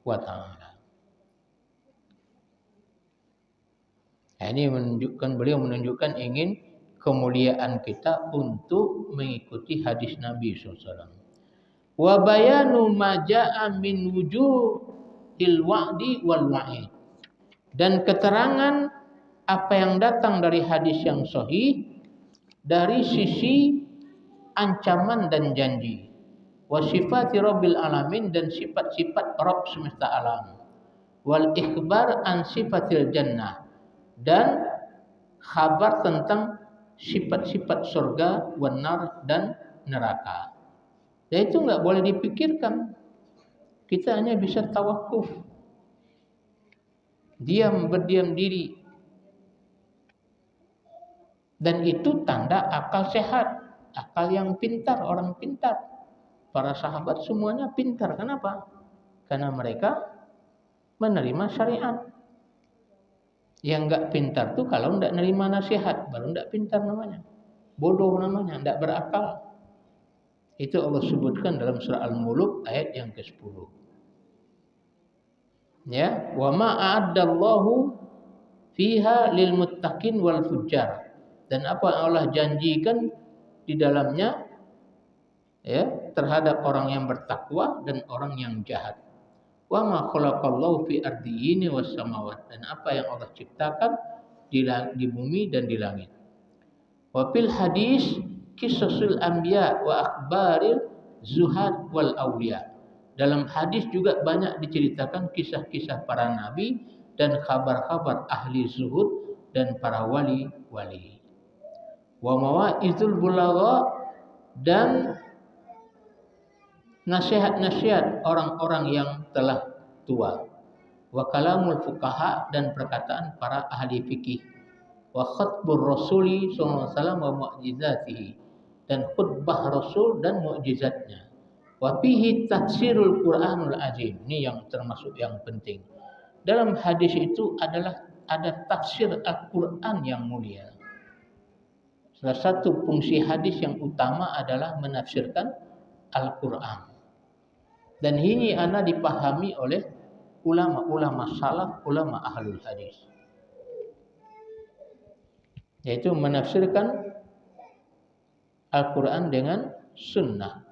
Speaker 2: wa ta'ala. Nah, ini beliau menunjukkan ingin kemuliaan kita untuk mengikuti hadis Nabi SAW. Wa bayanu ma ja'a min wujuhil wa'di wal wa'id. Dan keterangan apa yang datang dari hadis yang sahih dari sisi ancaman dan janji. Wa sifati rabbil alamin, dan sifat-sifat Rabb semesta alam. Wal ikhbar an sifatil jannah, dan khabar tentang sifat-sifat surga, wanar, dan neraka. Dan itu enggak boleh dipikirkan. Kita hanya bisa tawakuf, berdiam diri. Dan itu tanda akal sehat, akal yang pintar, orang pintar. Para sahabat semuanya pintar. Kenapa? Karena mereka menerima syariat. Yang enggak pintar tuh kalau enggak nerima nasihat, baru enggak pintar namanya. Bodoh namanya, enggak berakal. Itu Allah sebutkan dalam surah Al-Mulk ayat yang ke-10. Ya, wa ma a'addallahu fiha lil muttaqin wal fujjar. Dan apa yang Allah janjikan di dalamnya ya terhadap orang yang bertakwa dan orang yang jahat. Wa ma khalaqallahu fi ardiyini was samawat, dan apa yang Allah ciptakan di bumi dan di langit. Wa fil hadis qisasul anbiya wa akhbaril zuhad wal auliya. Dalam hadis juga banyak diceritakan kisah-kisah para nabi dan kabar-kabar ahli zuhud dan para wali-wali. Wa mawa'izul bulagha, dan nasihat-nasihat orang-orang yang telah tua. Wa kalamul fuqaha, dan perkataan para ahli fikih. Wa khatbur rasuli sallallahu alaihi wasallam wa mu'jizatihi, dan khutbah Rasul dan mukjizatnya. Wa fihi tafsirul Qur'anul azim. Ini yang termasuk yang penting. Dalam hadis itu ada tafsir Al-Qur'an yang mulia. Salah satu fungsi hadis yang utama adalah menafsirkan Al-Quran. Dan ini dipahami oleh ulama-ulama salaf, ulama ahlul hadis. Yaitu menafsirkan Al-Quran dengan sunnah.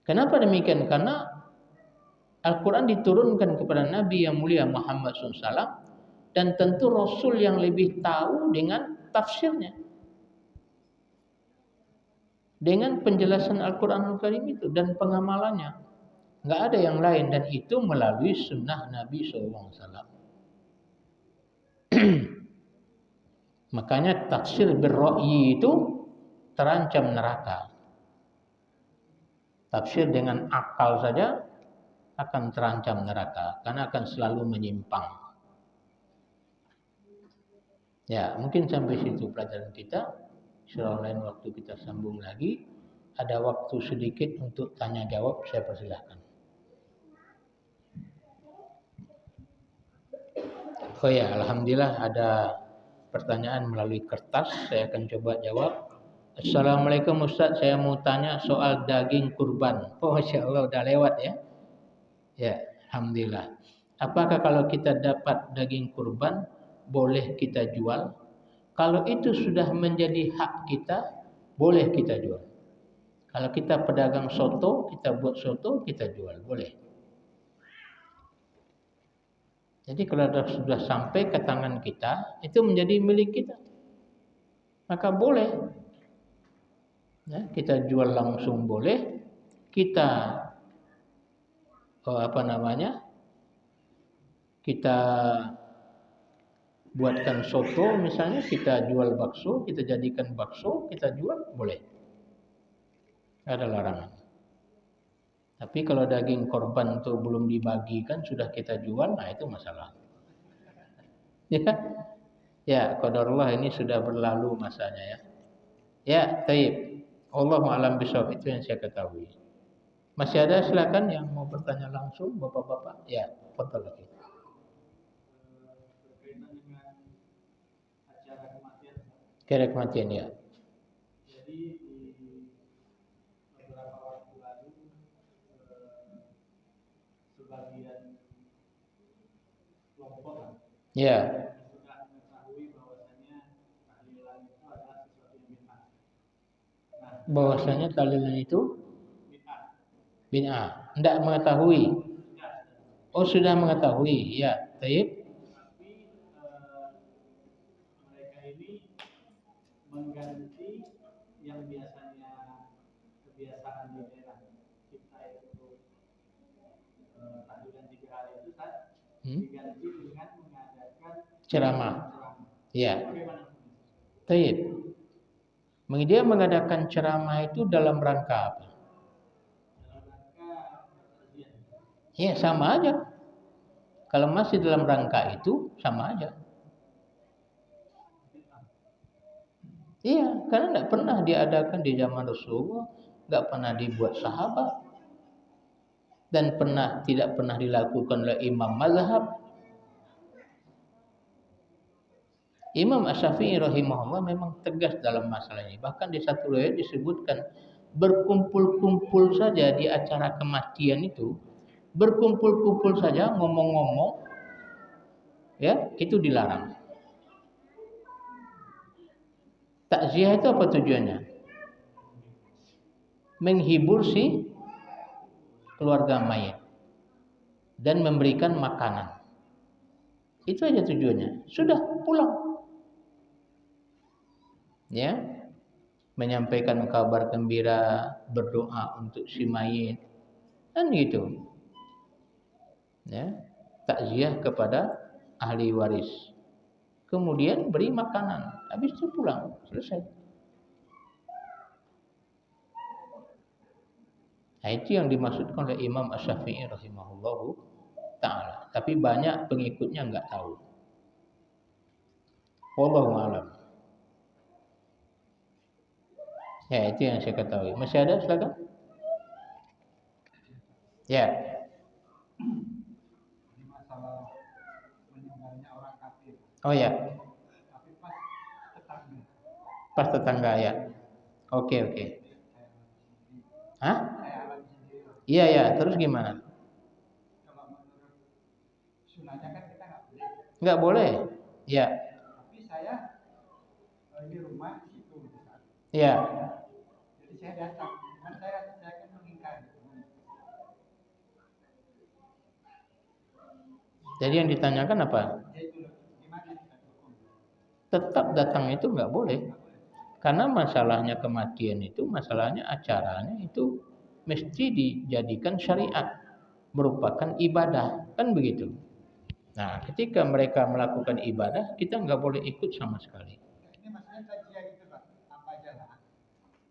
Speaker 2: Kenapa demikian? Karena Al-Quran diturunkan kepada Nabi yang mulia Muhammad SAW, dan tentu Rasul yang lebih tahu dengan tafsirnya, dengan penjelasan Al-Quran Al-Karim itu dan pengamalannya. Nggak ada yang lain, dan itu melalui sunnah Nabi SAW. Makanya tafsir birra'yi itu terancam neraka. Tafsir dengan akal saja akan terancam neraka karena akan selalu menyimpang. Ya, mungkin sampai situ pelajaran kita. Insyaallah lain waktu kita sambung lagi. Ada waktu sedikit untuk tanya jawab, saya persilahkan. Oh ya, alhamdulillah ada pertanyaan melalui kertas, saya akan coba jawab. Assalamualaikum Ustaz, saya mau tanya soal daging kurban. Oh, Masya Allah, udah lewat ya. Ya, alhamdulillah. Apakah kalau kita dapat daging kurban boleh kita jual? Kalau itu sudah menjadi hak kita, boleh kita jual. Kalau kita pedagang soto, kita buat soto, kita jual, boleh. Jadi kalau sudah sampai ke tangan kita, itu menjadi milik kita, maka boleh. Ya, kita jual langsung boleh. Kita kita buatkan soto misalnya, kita jual bakso, kita jadikan bakso, kita jual, boleh. Tidak ada larangan. Tapi kalau daging korban itu belum dibagikan, sudah kita jual, nah itu masalah. Ya, qadarullah, ini sudah berlalu masanya ya. Ya, taib. Allahu a'lam bishawab, itu yang saya ketahui. Masih ada, silakan yang mau bertanya langsung, bapak-bapak. Ya, fadhal lagi. Berkaitan dengan acara kematian. Acara kematian ya. Jadi di beberapa waktu lalu sebagian kelompok ya sudah mengetahui bahwasanya tahlilan itu adalah sesuatu yang bid'ah. Nah, bahwasanya tahlilan itu bid'ah. Tidak mengetahui. Oh, sudah mengetahui. Ya, taib. Tapi mereka ini mengganti yang biasanya kebiasaan di daerah kita itu tahlilan 3 hari itu diganti dengan mengadakan ceramah. Ya. Taib. Dia mengadakan ceramah itu dalam rangka apa? Ya, sama aja. Kalau masih dalam rangka itu, sama aja. Iya, karena tidak pernah diadakan di zaman Rasulullah, tidak pernah dibuat sahabat, dan tidak pernah dilakukan oleh imam mazhab. Imam Asy-Syafi'i rahimahullah memang tegas dalam masalah ini. Bahkan di satu riwayat disebutkan, berkumpul-kumpul saja di acara kematian itu, berkumpul-kumpul saja ngomong-ngomong, ya, itu dilarang. Takziah itu apa tujuannya? Menghibur si keluarga mayit dan memberikan makanan. Itu aja tujuannya. Sudah, pulang. Ya, menyampaikan kabar gembira, berdoa untuk si mayit, kan gitu. Ya, takziah kepada ahli waris. Kemudian beri makanan, habis itu pulang, selesai. Nah, itu yang dimaksudkan oleh Imam Asy-Syafi'i rahimahullahu ta'ala. Tapi banyak pengikutnya enggak tahu. Wallahu a'lam. Ya, itu yang saya ketahui. Masih ada, silakan. Ya. Ini masalah meninggalnya orang kafir. Oh ya. Tapi pas tetangga. Pas tetangga ya. Oke. Hah? Iya ya. Terus gimana? Kalau menurut aja kan kita nggak boleh. Ya.
Speaker 1: Tapi saya di rumah di situ.
Speaker 2: Ya.
Speaker 1: Jadi saya datang, kan saya kan mengingkari.
Speaker 2: Jadi yang ditanyakan apa? Tetap datang itu nggak boleh. Karena masalahnya kematian itu, masalahnya acaranya itu mesti dijadikan syariat, merupakan ibadah, kan begitu. Nah, ketika mereka melakukan ibadah, kita nggak boleh ikut sama sekali.
Speaker 1: Ini maksudnya kajian itu Pak, apa aja lah,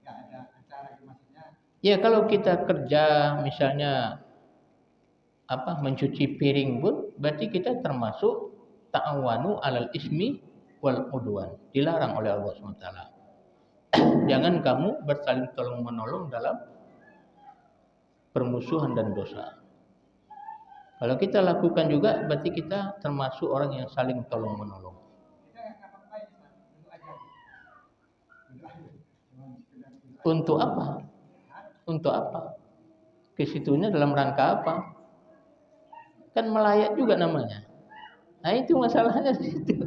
Speaker 1: nggak ada acara maksudnya.
Speaker 2: Ya kalau kita kerja misalnya mencuci piring pun, berarti kita termasuk ta'awanu alal ismi wal udwan, dilarang oleh Allah SWT. Jangan kamu bersaling tolong menolong dalam permusuhan dan dosa. Kalau kita lakukan juga, berarti kita termasuk orang yang saling tolong menolong. Untuk apa? Untuk apa? Kesitunya dalam rangka apa? Kan melayat juga namanya. Nah itu masalahnya situ.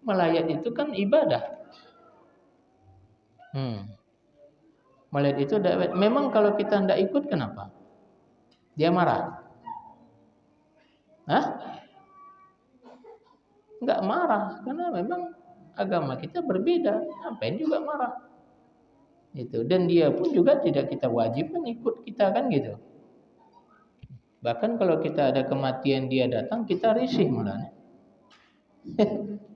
Speaker 2: Melayat itu kan ibadah. Melayat itu memang kalau kita tidak ikut kenapa? Dia marah? Hah? Enggak marah, karena memang agama kita berbeda. Ngapain juga marah? Itu. Dan dia pun juga tidak kita wajibkan ikut kita, kan gitu. Bahkan kalau kita ada kematian dia datang, kita risih malah.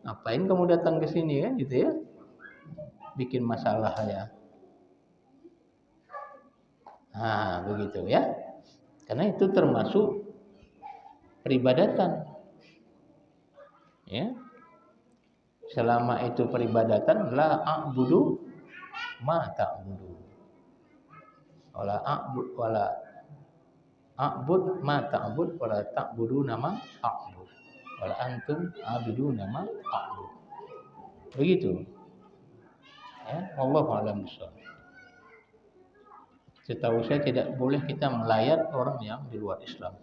Speaker 2: Ngapain kamu datang ke sini, kan gitu ya? Bikin masalah ya. Nah, begitu ya. Karena itu termasuk peribadatan. Ya. Selama itu peribadatan, la a'budu ma ta'budu. Wala a'bud ma ta'bud wala ta'budu nama a'bud. Wala antum abidu nama a'bud. Begitu. Ya, wallahu a'lam bishawab. Setahu saya tidak boleh kita melayat orang yang di luar Islam.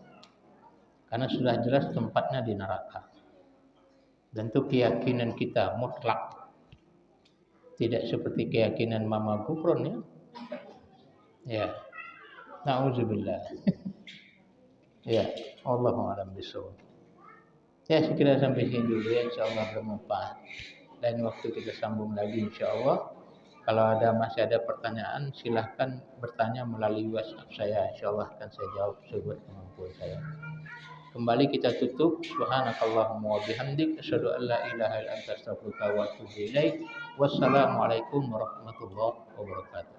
Speaker 2: Karena sudah jelas tempatnya di neraka. Dan itu keyakinan kita mutlak. Tidak seperti keyakinan Mama Gufron ya. Ya. Nauzubillah. Ya, Allahu a'lam bishawab. Ya, sekira sampai sini dulu ya, insyaallah bermanfaat. Dan waktu kita sambung lagi insyaallah. Kalau masih ada pertanyaan, silahkan bertanya melalui WhatsApp saya. Insyaallah akan saya jawab sesuai kemampuan saya. Kembali kita tutup. Subhanakallahumma wa bihamdik, asyhadu an la ilaha illa anta, astaghfiruka wa atubu ilaik. Wassalamualaikum warahmatullahi wabarakatuh.